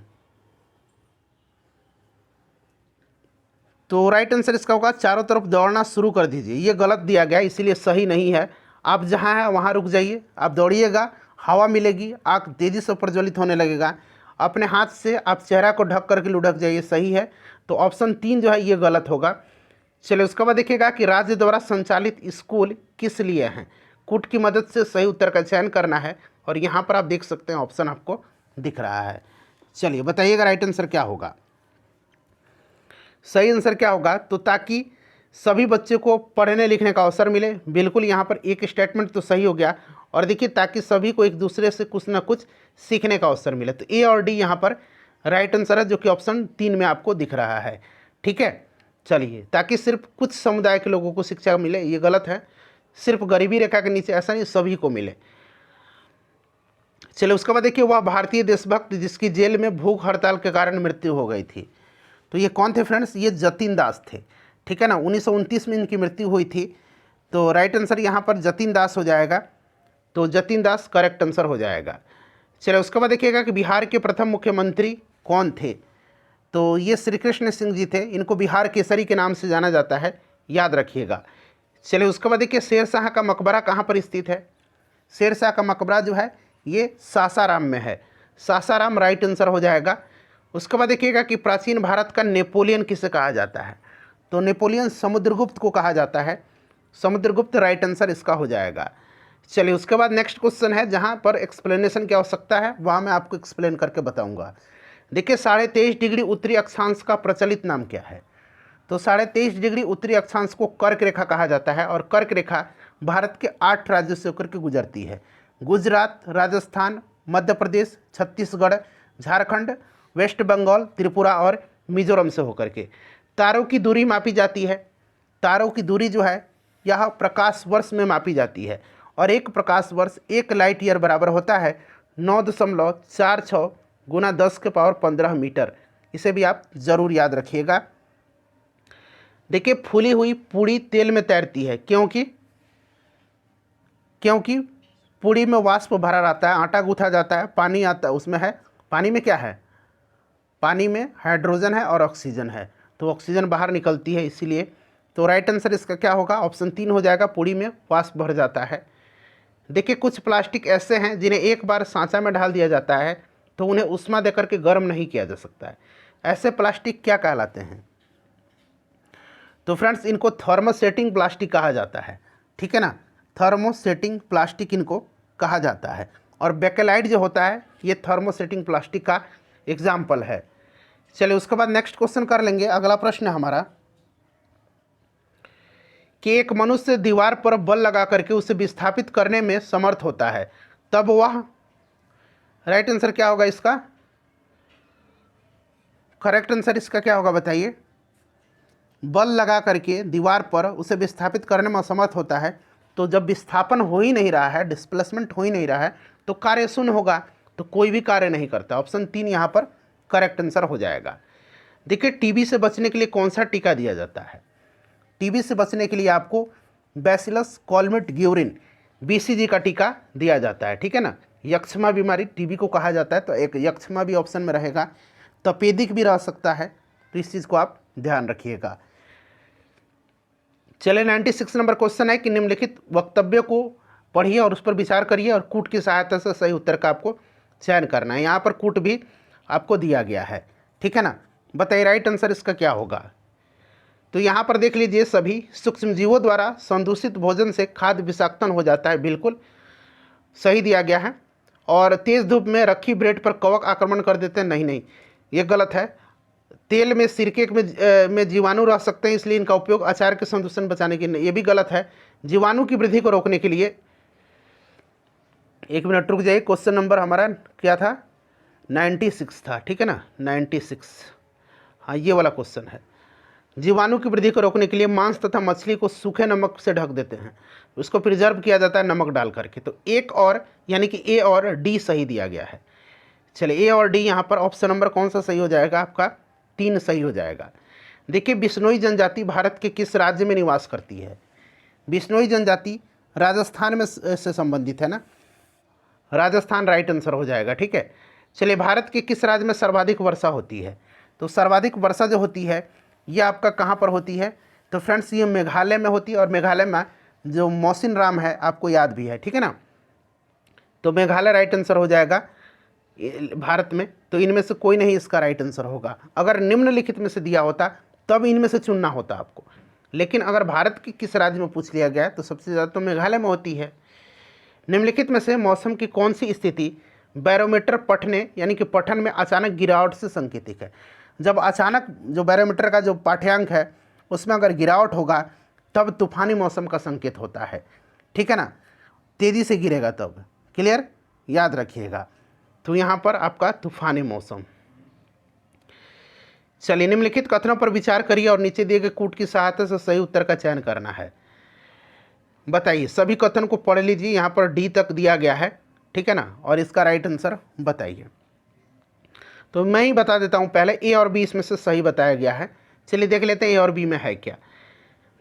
[SPEAKER 1] तो राइट आंसर इसका होगा चारों तरफ दौड़ना शुरू कर दीजिए, ये गलत दिया गया इसीलिए सही नहीं है। आप जहाँ हैं वहाँ रुक जाइए, आप दौड़िएगा, हवा मिलेगी, आग तेज़ी से प्रज्वलित होने लगेगा, अपने हाथ से आप चेहरा को ढक करके लुढ़क जाइए, सही है। तो ऑप्शन 3 जो है ये गलत होगा। चलिए उसके बाद देखिएगा कि राज्य द्वारा संचालित स्कूल किस लिए हैं, कूट की मदद से सही उत्तर का चयन करना है, और यहाँ पर आप देख सकते हैं ऑप्शन आपको दिख रहा है। चलिए बताइएगा राइट आंसर क्या होगा, सही आंसर क्या होगा। तो ताकि सभी बच्चे को पढ़ने लिखने का अवसर मिले, बिल्कुल यहाँ पर एक स्टेटमेंट तो सही हो गया। और देखिए ताकि सभी को एक दूसरे से कुछ ना कुछ सीखने का अवसर मिले, तो ए और डी यहाँ पर राइट आंसर है, जो कि ऑप्शन 3 में आपको दिख रहा है, ठीक है। चलिए ताकि सिर्फ कुछ समुदाय के लोगों को शिक्षा मिले, ये गलत है, सिर्फ गरीबी रेखा के नीचे ऐसा नहीं, सभी को मिले। चलिए उसके बाद देखिए वह भारतीय देशभक्त जिसकी जेल में भूख हड़ताल के कारण मृत्यु हो गई थी, तो ये कौन थे फ्रेंड्स, ये जतिन दास थे, ठीक है ना। 1929 में इनकी मृत्यु हुई थी, तो राइट आंसर यहाँ पर जतिन दास हो जाएगा, तो जतिन दास करेक्ट आंसर हो जाएगा। चलिए उसके बाद देखिएगा कि बिहार के प्रथम मुख्यमंत्री कौन थे, तो ये श्री कृष्ण सिंह जी थे, इनको बिहार केसरी के नाम से जाना जाता है, याद रखिएगा। चलिए उसके बाद देखिए शेरशाह का मकबरा कहाँ पर स्थित है, शेरशाह का मकबरा जो है ये सासाराम में है। सासाराम राइट आंसर हो जाएगा। उसके बाद देखिएगा कि प्राचीन भारत का नेपोलियन किसे कहा जाता है, तो नेपोलियन समुद्रगुप्त को कहा जाता है। समुद्रगुप्त राइट आंसर इसका हो जाएगा। चलिए उसके बाद नेक्स्ट क्वेश्चन है जहाँ पर एक्सप्लेनेशन की आवश्यकता है, वहाँ मैं आपको एक्सप्लेन करके बताऊँगा। देखिए 23.5 डिग्री उत्तरी अक्षांश का प्रचलित नाम क्या है, तो 23.5 डिग्री उत्तरी अक्षांश को कर्क रेखा कहा जाता है और कर्क रेखा भारत के 8 राज्यों से होकर के गुजरती है। गुजरात, राजस्थान, मध्य प्रदेश, छत्तीसगढ़, झारखंड, वेस्ट बंगाल, त्रिपुरा और मिजोरम से होकर के। तारों की दूरी मापी जाती है। तारों की दूरी जो है यह प्रकाश वर्ष में मापी जाती है और एक प्रकाश वर्ष 1 लाइट ईयर बराबर होता है 9.46 गुना 10⁻15 मीटर। इसे भी आप ज़रूर याद रखिएगा। देखिए फूली हुई पूड़ी तेल में तैरती है क्योंकि पूड़ी में वाष्प भरा रहता है, आटा गूंथा जाता है, पानी आता है उसमें है। पानी में क्या है, पानी में हाइड्रोजन है और ऑक्सीजन है, तो ऑक्सीजन बाहर निकलती है इसीलिए। तो राइट आंसर इसका क्या होगा, ऑप्शन 3 हो जाएगा, पूड़ी में वाष्प भर जाता है। देखिए कुछ प्लास्टिक ऐसे हैं जिन्हें एक बार सांचा में डाल दिया जाता है तो उन्हें ऊष्मा देकर के गर्म नहीं किया जा सकता है। ऐसे प्लास्टिक क्या कहलाते हैं, तो फ्रेंड्स इनको थर्मोसेटिंग प्लास्टिक कहा जाता है। ठीक है ना, थर्मोसेटिंग प्लास्टिक इनको कहा जाता है। और बेकेलाइट जो होता है ये थर्मोसेटिंग प्लास्टिक का एग्जाम्पल है। चलिए उसके बाद नेक्स्ट क्वेश्चन कर लेंगे। अगला प्रश्न है हमारा कि एक मनुष्य दीवार पर बल लगा करके उसे विस्थापित करने में समर्थ होता है, तब वह, राइट आंसर क्या होगा इसका, करेक्ट आंसर इसका क्या होगा बताइए। बल लगा करके दीवार पर उसे विस्थापित करने में असमर्थ होता है, तो जब विस्थापन हो ही नहीं रहा है, डिस्प्लेसमेंट हो ही नहीं रहा है, तो कार्य शून्य होगा, तो कोई भी कार्य नहीं करता। ऑप्शन 3 यहाँ पर करेक्ट आंसर हो जाएगा। देखिए टीबी से बचने के लिए कौन सा टीका दिया जाता है, टीबी से बचने के लिए आपको बैसिलस कॉलमेट ग्यूरिन बीसीजी का टीका दिया जाता है। ठीक है ना, यक्ष्मा बीमारी टीबी को कहा जाता है, तो एक यक्ष्मा भी ऑप्शन में रहेगा, तपेदिक भी रह सकता है, तो इस चीज़ को आप ध्यान रखिएगा। चलिए 96 नंबर क्वेश्चन है कि निम्नलिखित वक्तव्य को पढ़िए और उस पर विचार करिए और कूट की सहायता से सही उत्तर का आपको चयन करना है। यहाँ पर कूट भी आपको दिया गया है। ठीक है ना, बताइए राइट आंसर इसका क्या होगा। तो यहाँ पर देख लीजिए, सभी सूक्ष्मजीवों द्वारा संदूषित भोजन से खाद्य विषाक्तन हो जाता है, बिल्कुल सही दिया गया है। और तेज़ धूप में रखी ब्रेड पर कवक आक्रमण कर देते हैं, नहीं, ये गलत है। तेल में सिरके में जीवाणु रह सकते हैं, इसलिए इनका उपयोग अचार के संदूषण बचाने के लिए, ये भी गलत है। जीवाणु की वृद्धि को रोकने के लिए, एक मिनट रुक जाइए, क्वेश्चन नंबर हमारा क्या था, 96 था। ठीक है ना, 96, हाँ ये वाला क्वेश्चन है। जीवाणु की वृद्धि को रोकने के लिए मांस तथा मछली को सूखे नमक से ढक देते हैं, उसको प्रिजर्व किया जाता है नमक डाल करके। तो एक और, यानी कि ए और डी सही दिया गया है। चलिए ए और डी यहाँ पर ऑप्शन नंबर कौन सा सही हो जाएगा, आपका 3 सही हो जाएगा। देखिए बिश्नोई जनजाति भारत के किस राज्य में निवास करती है, बिश्नोई जनजाति राजस्थान में से संबंधित है ना, राजस्थान राइट आंसर हो जाएगा। ठीक है, चलिए भारत के किस राज्य में सर्वाधिक वर्षा होती है, तो सर्वाधिक वर्षा जो होती है ये आपका कहाँ पर होती है, तो फ्रेंड्स ये मेघालय में होती है। और मेघालय में जो मौसिन राम है आपको याद भी है। ठीक है ना, तो मेघालय राइट आंसर हो जाएगा भारत में। तो इनमें से कोई नहीं इसका राइट आंसर होगा। अगर निम्नलिखित में से दिया होता तब इनमें से चुनना होता आपको, लेकिन अगर भारत के किस राज्य में पूछ लिया गया है तो सबसे ज़्यादा तो मेघालय में होती है। निम्नलिखित में से मौसम की कौन सी स्थिति बैरोमीटर पठने यानी कि पठन में अचानक गिरावट से संकेतिक है। जब अचानक जो बैरोमीटर का जो पाठ्यांक है उसमें अगर गिरावट होगा तब तूफानी मौसम का संकेत होता है। ठीक है ना, तेज़ी से गिरेगा तब, क्लियर, याद रखिएगा। तो यहाँ पर आपका तूफानी मौसम। चलिए निम्नलिखित कथनों पर विचार करिए और नीचे दिए गए कूट की सहायता से सही उत्तर का चयन करना है। बताइए, सभी कथन को पढ़ लीजिए, यहाँ पर डी तक दिया गया है। ठीक है ना, और इसका राइट आंसर बताइए। तो मैं ही बता देता हूँ पहले, ए और बी इसमें से सही बताया गया है। चलिए देख लेते हैं ए और बी में है क्या।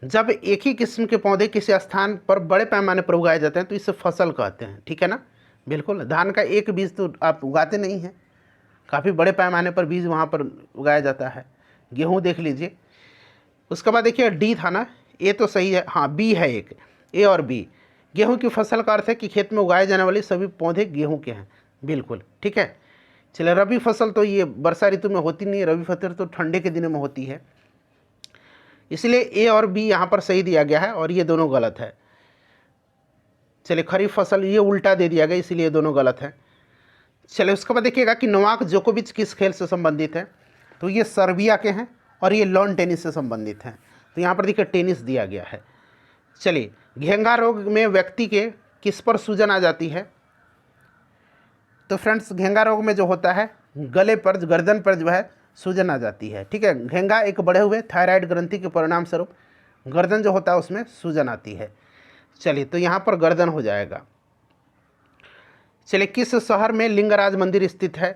[SPEAKER 1] जब एक ही किस्म के पौधे किसी स्थान पर बड़े पैमाने पर उगाए जाते हैं तो इसे फसल कहते हैं। ठीक है ना, बिल्कुल, धान का एक बीज तो आप उगाते नहीं हैं, काफ़ी बड़े पैमाने पर बीज वहाँ पर उगाया जाता है। गेहूँ देख लीजिए। उसके बाद देखिए डी था ना, ए तो सही है, हाँ बी है एक, ए और बी। गेहूं की फसल का अर्थ है कि खेत में उगाए जाने वाले सभी पौधे गेहूं के हैं, बिल्कुल ठीक है। चलिए रबी फसल तो ये वर्षा ऋतु में होती नहीं है, रबी फसल तो ठंडे के दिनों में होती है, इसलिए ए और बी यहाँ पर सही दिया गया है और ये दोनों गलत है। चलिए खरीफ फसल ये उल्टा दे दिया गया, इसीलिए दोनों गलत है। चलिए उसके बाद देखिएगा कि नोवाक जोकोविच किस खेल से संबंधित है, तो ये सर्बिया के हैं और ये लॉन टेनिस से संबंधित हैं, तो यहाँ पर देखिए टेनिस दिया गया है। चलिए घेंगा रोग में व्यक्ति के किस पर सूजन आ जाती है, तो फ्रेंड्स घेंगा रोग में जो होता है गले पर, गर्दन पर जो है सूजन आ जाती है, ठीक है। घेंगा एक बढ़े हुए थायराइड ग्रंथि के परिणाम स्वरूप गर्दन जो होता है उसमें सूजन आती है। चलिए तो यहाँ पर गर्दन हो जाएगा। चलिए किस शहर में लिंगराज मंदिर स्थित है,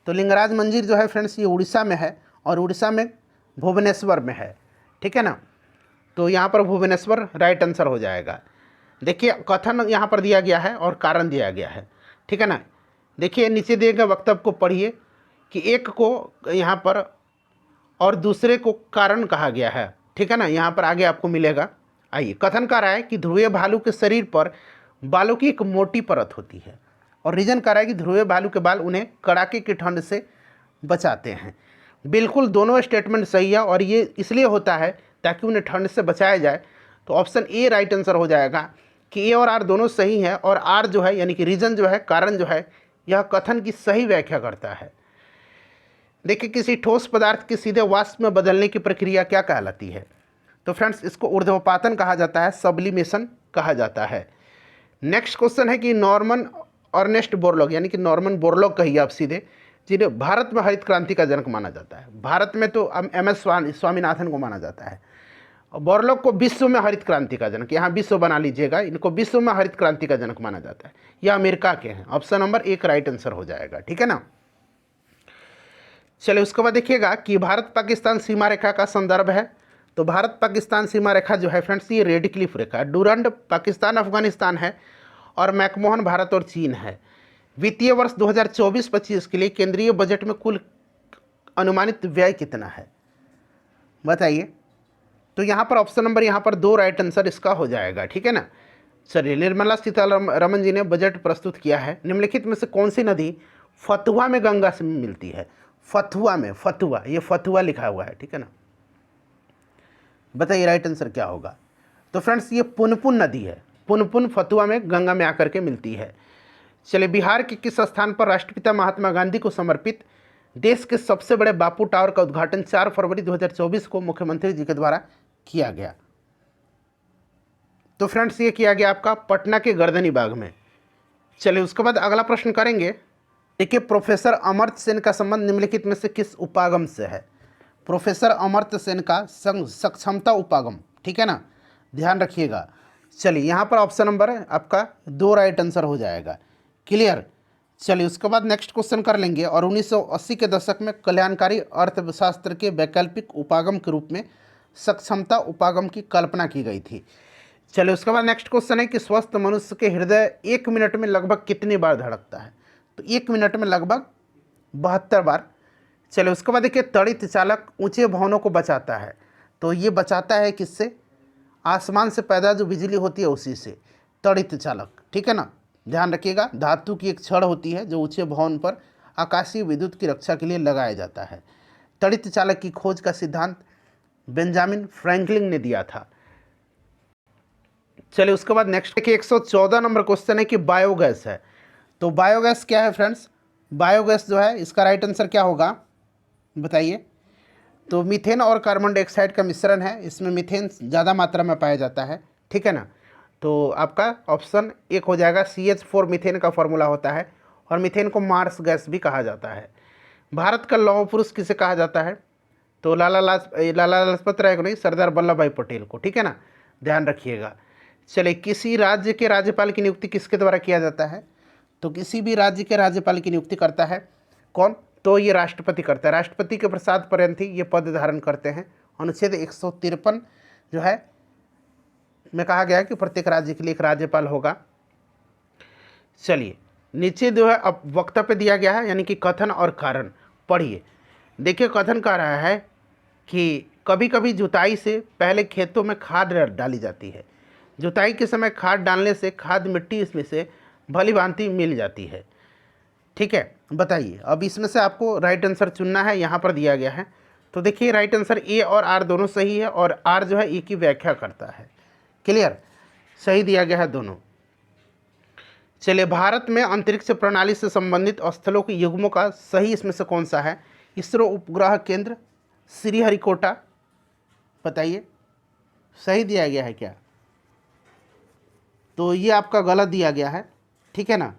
[SPEAKER 1] तो लिंगराज मंदिर जो है फ्रेंड्स ये उड़ीसा में है और उड़ीसा में भुवनेश्वर में है, ठीक है ना। तो यहाँ पर भुवनेश्वर राइट आंसर हो जाएगा। देखिए कथन यहाँ पर दिया गया है और कारण दिया गया है, ठीक है ना। देखिए नीचे दिए गए वक्तव्य को पढ़िए कि एक को यहाँ पर और दूसरे को कारण कहा गया है, ठीक है ना। यहाँ पर आगे आपको मिलेगा। आइए कथन कर रहा है कि ध्रुवीय भालू के शरीर पर बालों की एक मोटी परत होती है और रीजन कर रहा है कि ध्रुवीय भालू के बाल उन्हें कड़ाके की ठंड से बचाते हैं। बिल्कुल दोनों स्टेटमेंट सही है और ये इसलिए होता है ताकि उन्हें ठंड से बचाया जाए। तो ऑप्शन ए राइट आंसर हो जाएगा कि ए और आर दोनों सही हैं और आर जो है यानी कि रीजन जो है, कारण जो है, यह कथन की सही व्याख्या करता है। देखिए किसी ठोस पदार्थ के सीधे वाष्प में बदलने की प्रक्रिया क्या कहलाती है, तो फ्रेंड्स इसको ऊर्ध्वपातन कहा जाता है, सब्लिमेशन कहा जाता है। नेक्स्ट क्वेश्चन है कि नॉर्मन अर्नेस्ट बोरलॉग यानी कि नॉर्मन बोरलॉग कहिए आप सीधे, जिन्हें भारत में हरित क्रांति का जनक माना जाता है। भारत में तो एम.एस. स्वामीनाथन को माना जाता है और बोरलॉग को विश्व में हरित क्रांति का जनक, यहाँ विश्व बना लीजिएगा, इनको विश्व में हरित क्रांति का जनक माना जाता है। यह अमेरिका के हैं। ऑप्शन नंबर एक राइट आंसर हो जाएगा, ठीक है ना। चलिए उसके बाद देखिएगा कि भारत पाकिस्तान सीमा रेखा का संदर्भ है, तो भारत पाकिस्तान सीमा रेखा जो है फ्रेंड्स ये रेड क्लिफ रेखा, डूरंड पाकिस्तान अफगानिस्तान है और मैकमोहन भारत और चीन है। वित्तीय वर्ष 2024-25 के लिए केंद्रीय बजट में कुल अनुमानित व्यय कितना है, बताइए। तो यहाँ पर ऑप्शन नंबर यहाँ पर 2 राइट आंसर इसका हो जाएगा, ठीक है ना। चलिए निर्मला सीतारमण जी ने बजट प्रस्तुत किया है। निम्नलिखित में से कौन सी नदी फतुहा में गंगा से मिलती है, फतुहा में, फतुहा ये फतुहा लिखा हुआ है, ठीक है ना। बताइए राइट आंसर क्या होगा, तो फ्रेंड्स ये पुनपुन नदी है, पुनपुन फतुहा में गंगा में आकर के मिलती है। चलिए बिहार के किस स्थान पर राष्ट्रपिता महात्मा गांधी को समर्पित देश के सबसे बड़े बापू टावर का उद्घाटन 4 फरवरी 2024 को मुख्यमंत्री जी के द्वारा किया गया, तो फ्रेंड्स ये किया गया आपका पटना के गर्दनी बाग में। चलिए उसके बाद अगला प्रश्न करेंगे। देखिए प्रोफेसर अमर्त्य सेन का संबंध निम्नलिखित में से किस उपागम से है, प्रोफेसर अमर्त्य सेन का सक्षमता उपागम, ठीक है ना, ध्यान रखिएगा। चलिए यहाँ पर ऑप्शन नंबर आपका 2 राइट आंसर हो जाएगा, क्लियर। चलिए उसके बाद नेक्स्ट क्वेश्चन कर लेंगे। और 1980 के दशक में कल्याणकारी अर्थशास्त्र के वैकल्पिक उपागम के रूप में सक्षमता उपागम की कल्पना की गई थी। चलिए उसके बाद नेक्स्ट क्वेश्चन है कि स्वस्थ मनुष्य के हृदय 1 मिनट में लगभग कितनी बार धड़कता है, तो 1 मिनट में लगभग 72 बार। चलिए उसके बाद देखिए तड़ित चालक ऊंचे भवनों को बचाता है, तो ये बचाता है किससे, आसमान से पैदा जो बिजली होती है उसी से, तड़ित चालक, ठीक है ना, ध्यान रखिएगा। धातु की एक छड़ होती है जो ऊंचे भवन पर आकाशीय विद्युत की रक्षा के लिए लगाया जाता है। तड़ित चालक की खोज का सिद्धांत बेंजामिन फ्रैंकलिन ने दिया था। चलिए उसके बाद नेक्स्ट देखिए 114 नंबर क्वेश्चन है कि बायोगैस है, तो बायोगैस क्या है फ्रेंड्स, बायोगैस जो है इसका राइट आंसर क्या होगा बताइए। तो मीथेन और कार्बन डाइऑक्साइड का मिश्रण है, इसमें मीथेन ज़्यादा मात्रा में पाया जाता है, ठीक है ना। तो आपका ऑप्शन 1 हो जाएगा, CH4 मीथेन का फॉर्मूला होता है और मीथेन को मार्स गैस भी कहा जाता है। भारत का लौह पुरुष किसे कहा जाता है, तो लाला लाजपत राय को नहीं, सरदार वल्लभ भाई पटेल को, ठीक है ना, ध्यान रखिएगा। चलिए किसी राज्य के राज्यपाल की नियुक्ति किसके द्वारा किया जाता है, तो किसी भी राज्य के राज्यपाल की नियुक्ति करता है कौन, तो ये राष्ट्रपति करता है। राष्ट्रपति के प्रसाद पर्यंत ही ये पद धारण करते हैं। अनुच्छेद 153 जो है में कहा गया है कि प्रत्येक राज्य के लिए एक राज्यपाल होगा। चलिए नीचे जो है अब वक्तव्य दिया गया है, यानी कि कथन और कारण पढ़िए। देखिए कथन कह रहा है कि कभी कभी जुताई से पहले खेतों में खाद डाली जाती है, जुताई के समय खाद डालने से खाद मिट्टी इसमें से भली भांति मिल जाती है। ठीक है, बताइए अब इसमें से आपको राइट आंसर चुनना है, यहाँ पर दिया गया है। तो देखिए राइट आंसर ए और आर दोनों सही है, और आर जो है ए की व्याख्या करता है। क्लियर, सही दिया गया है दोनों। चलिए, भारत में अंतरिक्ष प्रणाली से संबंधित स्थलों के युग्मों का सही इसमें से कौन सा है? इसरो उपग्रह केंद्र, श्रीहरिकोटा, बताइए सही दिया गया है क्या? तो ये आपका गलत दिया गया है, ठीक है ना।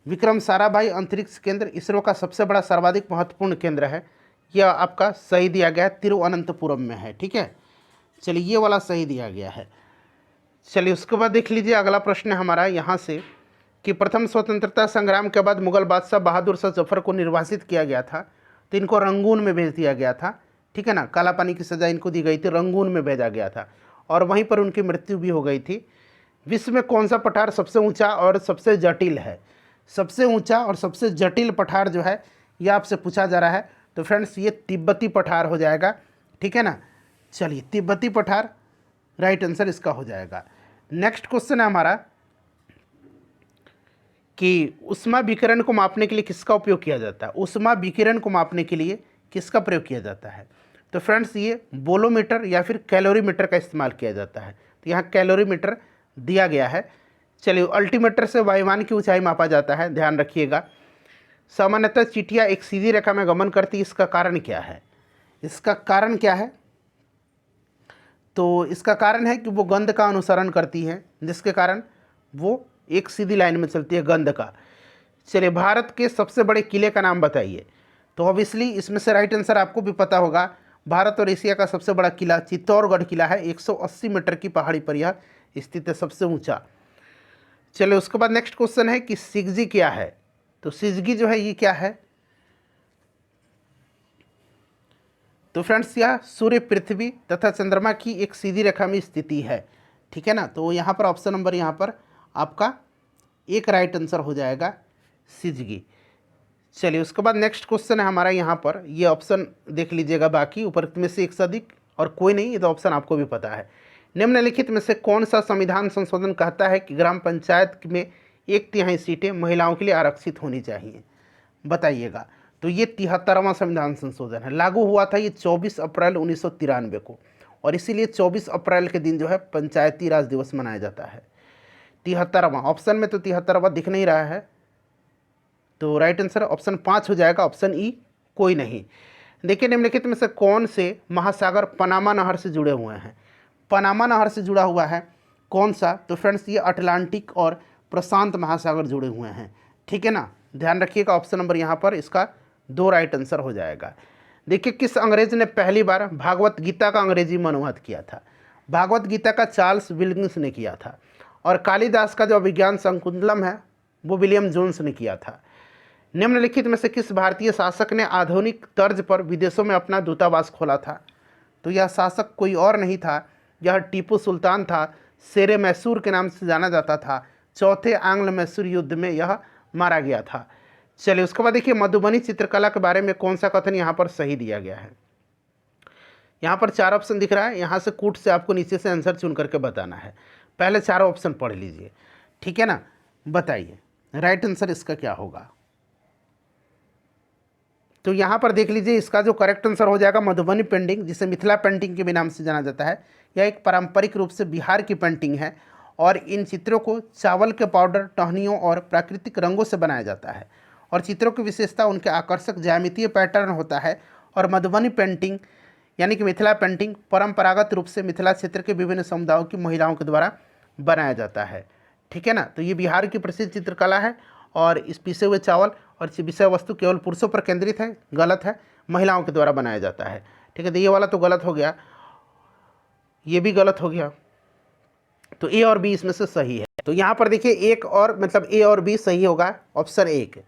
[SPEAKER 1] विक्रम साराभाई अंतरिक्ष केंद्र इसरो का सबसे बड़ा सर्वाधिक महत्वपूर्ण केंद्र है, यह आपका सही दिया गया है, तिरुवनंतपुरम में है। ठीक है, चलिए ये वाला सही दिया गया है। चलिए उसके बाद देख लीजिए अगला प्रश्न है हमारा यहाँ से कि प्रथम स्वतंत्रता संग्राम के बाद मुगल बादशाह बहादुर शाह जफर को निर्वासित किया गया था, तो इनको रंगून में भेज दिया गया था। ठीक है ना, काला पानी की सज़ा इनको दी गई थी, रंगून में भेजा गया था और वहीं पर उनकी मृत्यु भी हो गई थी। विश्व में कौन सा पठार सबसे ऊंचा और सबसे जटिल है? सबसे ऊंचा और सबसे जटिल पठार जो है ये आपसे पूछा जा रहा है। तो फ्रेंड्स ये तिब्बती पठार हो जाएगा। ठीक है ना, चलिए तिब्बती पठार राइट आंसर इसका हो जाएगा। नेक्स्ट क्वेश्चन है हमारा कि ऊष्मा विकिरण को मापने के लिए किसका उपयोग किया जाता है? ऊष्मा विकिरण को मापने के लिए किसका प्रयोग किया जाता है? तो फ्रेंड्स ये बोलोमीटर या फिर कैलोरीमीटर का इस्तेमाल किया जाता है। तो यहाँ कैलोरीमीटर दिया गया है। चलिए, अल्टीमीटर से वायुयान की ऊंचाई मापा जाता है, ध्यान रखिएगा। सामान्यतः चींटियाँ एक सीधी रेखा में गमन करती, इसका कारण क्या है? इसका कारण क्या है? तो इसका कारण है कि वो गंध का अनुसरण करती है, जिसके कारण वो एक सीधी लाइन में चलती है गंध का। चलिए, भारत के सबसे बड़े किले का नाम बताइए। तो ऑब्वियसली इसमें से राइट आंसर आपको भी पता होगा, भारत और एशिया का सबसे बड़ा किला चित्तौड़गढ़ किला है। 180 मीटर की पहाड़ी पर यह स्थित है, सबसे ऊंचा। चलिए उसके बाद नेक्स्ट क्वेश्चन है कि सिगजी क्या है? तो सिगजी जो है ये क्या है? तो फ्रेंड्स यह सूर्य, पृथ्वी तथा चंद्रमा की एक सीधी रेखा में स्थिति है। ठीक है ना, तो यहाँ पर ऑप्शन नंबर यहाँ पर आपका एक राइट आंसर हो जाएगा, सिजगी। चलिए उसके बाद नेक्स्ट क्वेश्चन है हमारा यहाँ पर, ये ऑप्शन देख लीजिएगा, बाकी ऊपर में से एक से अधिक और कोई नहीं, ये तो ऑप्शन आपको भी पता है। निम्नलिखित में से कौन सा संविधान संशोधन कहता है कि ग्राम पंचायत में 1/3 सीटें महिलाओं के लिए आरक्षित होनी चाहिए? बताइएगा। तो ये 73वां संविधान संशोधन है, लागू हुआ था ये 24 अप्रैल 1993 को, और इसीलिए 24 अप्रैल के दिन जो है पंचायती राज दिवस मनाया जाता है। 73वां ऑप्शन में तो 73वां दिख नहीं रहा है, तो राइट आंसर ऑप्शन 5 हो जाएगा, ऑप्शन ई कोई नहीं। देखिए निम्नलिखित में से कौन से महासागर पनामा नहर से जुड़े हुए हैं? पनामा नहर से जुड़ा हुआ है कौन सा? तो फ्रेंड्स ये अटलांटिक और प्रशांत महासागर जुड़े हुए हैं। ठीक है ना, ध्यान रखिएगा, ऑप्शन नंबर यहाँ पर इसका 2 राइट आंसर हो जाएगा। देखिए किस अंग्रेज ने पहली बार भागवत गीता का अंग्रेजी में अनुवाद किया था? भागवत गीता का चार्ल्स विलियम्स ने किया था, और कालिदास का जो अभिज्ञान शकुंतलम है वो विलियम जोन्स ने किया था। निम्नलिखित में से किस भारतीय शासक ने आधुनिक तर्ज पर विदेशों में अपना दूतावास खोला था? तो यह शासक कोई और नहीं था, यह टीपू सुल्तान था। शेरे मैसूर के नाम से जाना जाता था। चौथे आंग्ल मैसूर युद्ध में यह मारा गया था। चलिए उसके बाद देखिए मधुबनी चित्रकला के बारे में कौन सा कथन यहाँ पर सही दिया गया है? यहाँ पर 4 ऑप्शन दिख रहा है, यहाँ से कूट से आपको नीचे से आंसर चुन करके बताना है। पहले 4 ऑप्शन पढ़ लीजिए, ठीक है ना, बताइए राइट आंसर इसका क्या होगा? तो यहाँ पर देख लीजिए, इसका जो करेक्ट आंसर हो जाएगा मधुबनी पेंटिंग, जिसे मिथिला पेंटिंग के भी नाम से जाना जाता है। यह एक पारंपरिक रूप से बिहार की पेंटिंग है, और इन चित्रों को चावल के पाउडर, टहनियों और प्राकृतिक रंगों से बनाया जाता है। और चित्रों की विशेषता उनके आकर्षक ज्यामितीय पैटर्न होता है। और मधुबनी पेंटिंग यानी कि मिथिला पेंटिंग परंपरागत रूप से मिथिला क्षेत्र के विभिन्न समुदायों की महिलाओं के द्वारा बनाया जाता है। ठीक है ना, तो ये बिहार की प्रसिद्ध चित्रकला है, और इस पिसे हुए चावल और विषय वस्तु केवल पुरुषों पर केंद्रित है, गलत है, महिलाओं के द्वारा बनाया जाता है। ठीक है, तो ये वाला तो गलत हो गया, ये भी गलत हो गया, तो ए और बी इसमें से सही है। तो यहाँ पर देखिए एक और मतलब ए और बी सही होगा, ऑप्शन 1।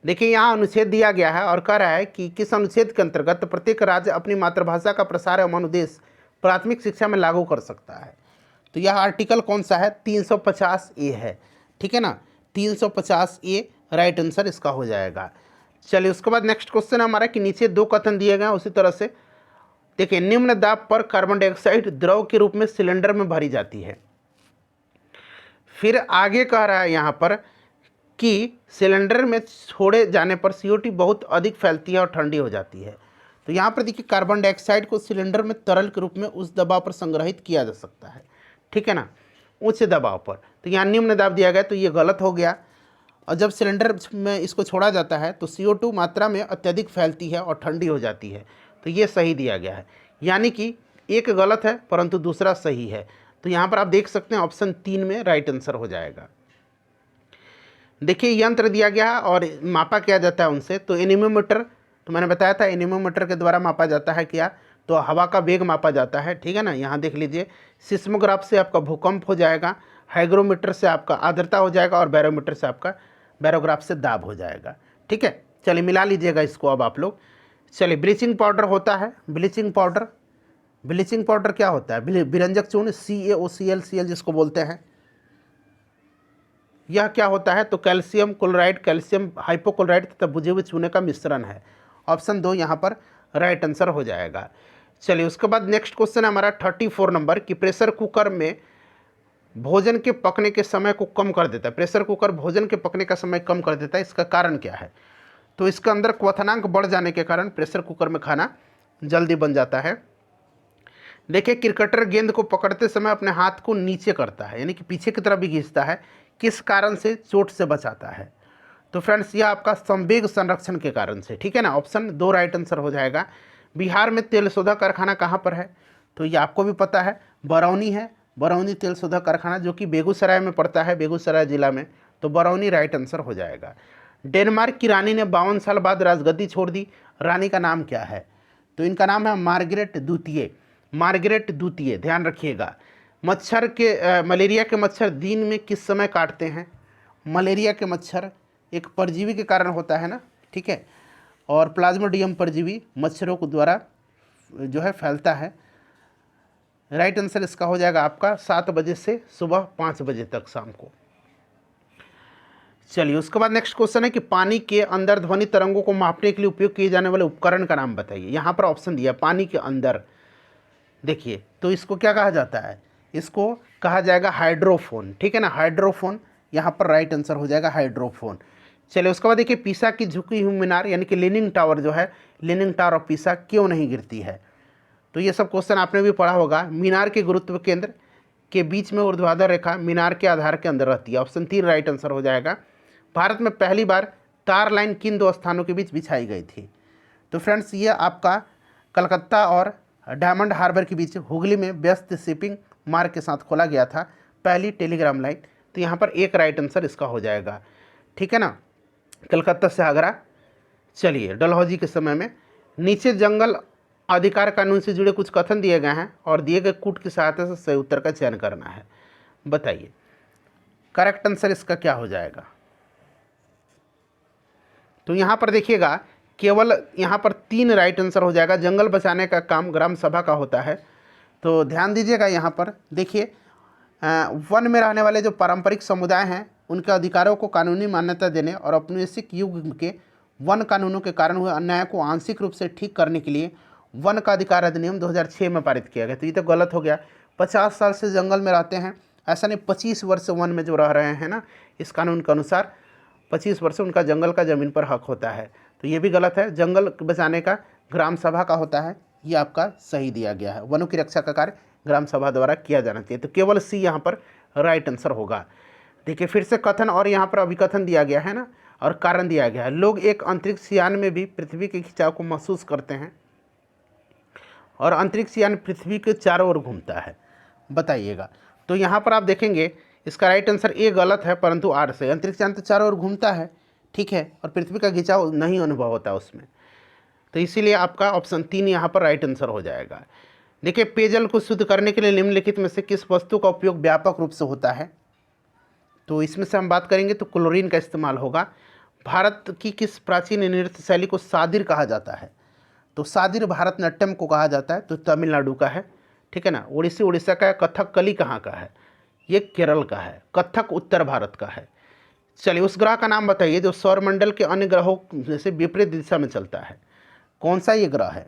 [SPEAKER 1] देखिए यहाँ अनुच्छेद दिया गया है और कह रहा है कि किस अनुच्छेद के अंतर्गत प्रत्येक राज्य अपनी मातृभाषा का प्रसार एवं अनुदेश प्राथमिक शिक्षा में लागू कर सकता है? तो यह आर्टिकल कौन सा है? 350A है। ठीक है ना, 350A राइट आंसर इसका हो जाएगा। चलिए उसके बाद नेक्स्ट क्वेश्चन हमारा कि नीचे 2 कथन दिए गए हैं उसी तरह से। देखिए निम्न दाब पर कार्बन डाइऑक्साइड द्रव के रूप में सिलेंडर में भरी जाती है। फिर आगे कह रहा है यहाँ पर कि सिलेंडर में छोड़े जाने पर CO2 बहुत अधिक फैलती है और ठंडी हो जाती है। तो यहाँ पर देखिए कार्बन डाइऑक्साइड को सिलेंडर में तरल के रूप में उस दबाव पर संग्रहित किया जा सकता है, ठीक है ना, उच्च दबाव पर। तो यहाँ निम्न दाब दिया गया, तो ये गलत हो गया। और जब सिलेंडर में इसको छोड़ा जाता है तो CO2 मात्रा में अत्यधिक फैलती है और ठंडी हो जाती है, तो ये सही दिया गया है। यानी कि एक गलत है परंतु दूसरा सही है। तो यहाँ पर आप देख सकते हैं ऑप्शन 3 में राइट आंसर हो जाएगा। देखिए यंत्र दिया गया है और मापा किया जाता है उनसे। तो एनीमोमीटर, तो मैंने बताया था एनीमोमीटर के द्वारा मापा जाता है क्या, तो हवा का वेग मापा जाता है, ठीक है ना। यहाँ देख लीजिए, सिस्मोग्राफ से आपका भूकंप हो जाएगा, हाइग्रोमीटर से आपका आर्द्रता हो जाएगा और बैरोमीटर से आपका बैरोग्राफ से दाब हो जाएगा, ठीक है। चलिए मिला लीजिएगा इसको अब आप लोग। चलिए ब्लीचिंग पाउडर होता है, ब्लीचिंग पाउडर, ब्लीचिंग पाउडर क्या होता है, विरंजक चूर्ण CaOCl जिसको बोलते हैं। यह क्या होता है, तो कैल्शियम क्लोराइड, कैल्शियम हाइपोक्लोराइड तथा बुझे हुए चूने का मिश्रण है। ऑप्शन 2 यहाँ पर राइट आंसर हो जाएगा। चलिए उसके बाद नेक्स्ट क्वेश्चन है हमारा 34 नंबर कि प्रेशर कुकर में भोजन के पकने के समय को कम कर देता है। प्रेशर कुकर भोजन के पकने का समय कम कर देता है, इसका कारण क्या है। तो इसके अंदर क्वथनांक बढ़ जाने के कारण प्रेशर कुकर में खाना जल्दी बन जाता है। देखिए क्रिकेटर गेंद को पकड़ते समय अपने हाथ को नीचे करता है, यानी कि पीछे की तरफ भी खींचता है, किस कारण से, चोट से बचाता है। तो फ्रेंड्स यह आपका संवेग संरक्षण के कारण से, ठीक है ना। ऑप्शन 2 राइट आंसर हो जाएगा। बिहार में तेल शोधक कारखाना कहाँ पर है, तो ये आपको भी पता है, बरौनी है, बरौनी तेल शोधक कारखाना जो कि बेगूसराय में पड़ता है, बेगूसराय जिला में। तो बरौनी राइट आंसर हो जाएगा। डेनमार्क की रानी ने 52 साल बाद राजगद्दी छोड़ दी, रानी का नाम क्या है, तो इनका नाम है मार्गरेट द्वितीय, मार्गरेट द्वितीय, ध्यान रखिएगा। मच्छर के मलेरिया के मच्छर दिन में किस समय काटते हैं। मलेरिया के मच्छर एक परजीवी के कारण होता है ना, ठीक है, और प्लाज्मोडियम परजीवी मच्छरों के द्वारा जो है फैलता है। राइट आंसर इसका हो जाएगा आपका 7 बजे से सुबह 5 बजे तक शाम को। चलिए उसके बाद नेक्स्ट क्वेश्चन है कि पानी के अंदर ध्वनि तरंगों को मापने के लिए उपयोग किए जाने वाले उपकरण का नाम बताइए। यहाँ पर ऑप्शन दिया पानी के अंदर, देखिए तो इसको क्या कहा जाता है, इसको कहा जाएगा हाइड्रोफोन, ठीक है ना, हाइड्रोफोन यहाँ पर राइट आंसर हो जाएगा हाइड्रोफोन। चलिए उसके बाद देखिए पीसा की झुकी हुई मीनार यानी कि लीनिंग टावर जो है, लीनिंग टावर ऑफ पीसा क्यों नहीं गिरती है। तो ये सब क्वेश्चन आपने भी पढ़ा होगा। मीनार के गुरुत्व केंद्र के बीच में ऊर्ध्वाधर रेखा मीनार के आधार के अंदर रहती है। ऑप्शन 3 राइट आंसर हो जाएगा। भारत में पहली बार तार लाइन किन 2 स्थानों के बीच बिछाई गई थी। तो फ्रेंड्स ये आपका कलकत्ता और डायमंड हार्बर के बीच हुगली में व्यस्त शिपिंग मार्ग के साथ खोला गया था पहली टेलीग्राम लाइन। तो यहाँ पर एक राइट आंसर इसका हो जाएगा, ठीक है ना, कलकत्ता से आगरा। चलिए डलहौजी के समय में नीचे जंगल अधिकार कानून से जुड़े कुछ कथन दिए गए हैं और दिए गए कूट की सहायता से सही उत्तर का चयन करना है। बताइए करेक्ट आंसर इसका क्या हो जाएगा। तो यहाँ पर देखिएगा केवल यहाँ पर 3 राइट आंसर हो जाएगा। जंगल बचाने का काम ग्राम सभा का होता है। तो ध्यान दीजिएगा यहाँ पर देखिए वन में रहने वाले जो पारंपरिक समुदाय हैं उनके अधिकारों को कानूनी मान्यता देने और औपनिवेशिक युग के वन कानूनों के कारण हुए अन्याय को आंशिक रूप से ठीक करने के लिए वन का अधिकार अधिनियम 2006 में पारित किया गया। तो ये तो गलत हो गया। 50 साल से जंगल में रहते हैं, ऐसा नहीं, 25 वर्ष वन में जो रह रहे हैं ना, इस कानून के अनुसार 25 वर्ष उनका जंगल का ज़मीन पर हक होता है। तो ये भी गलत है। जंगल बचाने का ग्राम सभा का होता है, ये आपका सही दिया गया है। वनों की रक्षा का कार्य ग्राम सभा द्वारा किया जाना चाहिए। तो केवल सी यहाँ पर राइट आंसर होगा। देखिए फिर से कथन और यहाँ पर अभिकथन दिया गया है ना, और कारण दिया गया है। लोग एक अंतरिक्ष यान में भी पृथ्वी के खिंचाव को महसूस करते हैं और अंतरिक्ष यान पृथ्वी के चारों ओर घूमता है। बताइएगा। तो यहाँ पर आप देखेंगे इसका राइट आंसर ए गलत है परंतु आर से। अंतरिक्ष यान तो चारों ओर घूमता है, ठीक है, और पृथ्वी का खिंचाव नहीं अनुभव होता उसमें। तो इसीलिए आपका ऑप्शन 3 यहाँ पर राइट आंसर हो जाएगा। देखिए पेयजल को शुद्ध करने के लिए निम्नलिखित में से किस वस्तु का उपयोग व्यापक रूप से होता है। तो इसमें से हम बात करेंगे तो क्लोरीन का इस्तेमाल होगा। भारत की किस प्राचीन नृत्य शैली को सादिर कहा जाता है। तो सादिर भारतनाट्यम को कहा जाता है, तो तमिलनाडु का है, ठीक है ना। ओडिसी उड़ीसा का है। कथकली कहाँ का है, ये केरल का है। कथक उत्तर भारत का है। चलिए उस ग्रह का नाम बताइए जो सौरमंडल के अन्य ग्रहों से विपरीत दिशा में चलता है। कौन सा ये ग्रह है।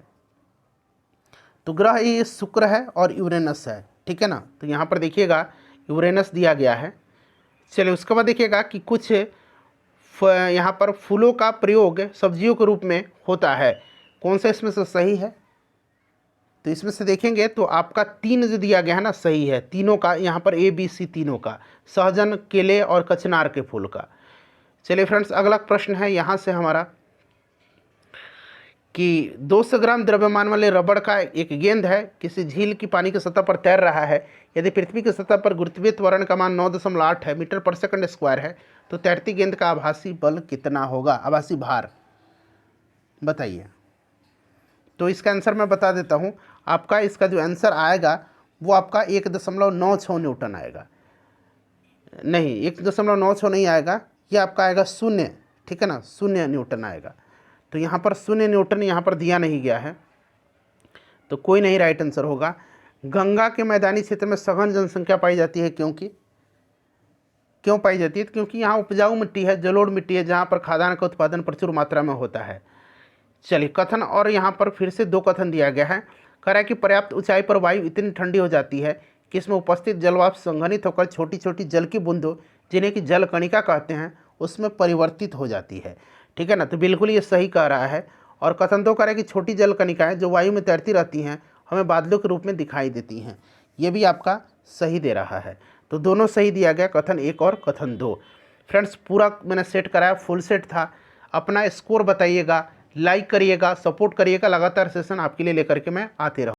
[SPEAKER 1] तो ग्रह ये शुक्र है और यूरेनस है, ठीक है ना। तो यहाँ पर देखिएगा यूरेनस दिया गया है। चलिए उसके बाद देखिएगा कि कुछ यहाँ पर फूलों का प्रयोग सब्जियों के रूप में होता है, कौन सा इसमें से सही है? तो इसमें से देखेंगे तो आपका 3 जो दिया गया है ना सही है, तीनों का यहाँ पर ABC तीनों का, सहजन, केले और कचनार के फूल का। चलिए फ्रेंड्स अगला प्रश्न है यहाँ से हमारा कि 200 ग्राम द्रव्यमान वाले रबड़ का एक गेंद है, किसी झील की पानी की सतह पर तैर रहा है। यदि पृथ्वी की सतह पर गुरुत्वीय त्वरण का मान 9.8 है मीटर पर सेकंड स्क्वायर है, तो तैरती गेंद का आभासी बल कितना होगा, आभासी भार बताइए। तो इसका आंसर मैं बता देता हूँ, आपका इसका जो आंसर आएगा वो आपका 1.96 न्यूटन आएगा। नहीं, 1.96 नहीं आएगा, ये आपका आएगा 0, ठीक है ना, 0 न्यूटन आएगा। तो यहाँ पर 0 न्यूटन यहाँ पर दिया नहीं गया है, तो कोई नहीं राइट आंसर होगा। गंगा के मैदानी क्षेत्र में सघन जनसंख्या पाई जाती है, क्यों पाई जाती है? क्योंकि यहाँ उपजाऊ मिट्टी है, जलोढ़ मिट्टी है, जहाँ पर खाद्यान्न का उत्पादन प्रचुर मात्रा में होता है। चलिए कथन, और यहाँ पर फिर से 2 कथन दिया गया है। कह रहा है कि पर्याप्त ऊंचाई पर वायु इतनी ठंडी हो जाती है कि इसमें उपस्थित जलवाष्प संघनित होकर छोटी छोटी जल की बूंदों, जिन्हें कि जल कणिका कहते हैं, उसमें परिवर्तित हो जाती है, ठीक है ना। तो बिल्कुल ये सही कह रहा है। और कथन 2 कह रहा है कि छोटी जल कणिकाएँ जो वायु में तैरती रहती हैं हमें बादलों के रूप में दिखाई देती हैं, ये भी आपका सही दे रहा है। तो दोनों सही दिया गया, कथन 1 और कथन 2। फ्रेंड्स पूरा मैंने सेट कराया, फुल सेट था। अपना स्कोर बताइएगा, लाइक करिएगा, सपोर्ट करिएगा, लगातार सेशन आपके लिए लेकर के मैं आते रहूँ।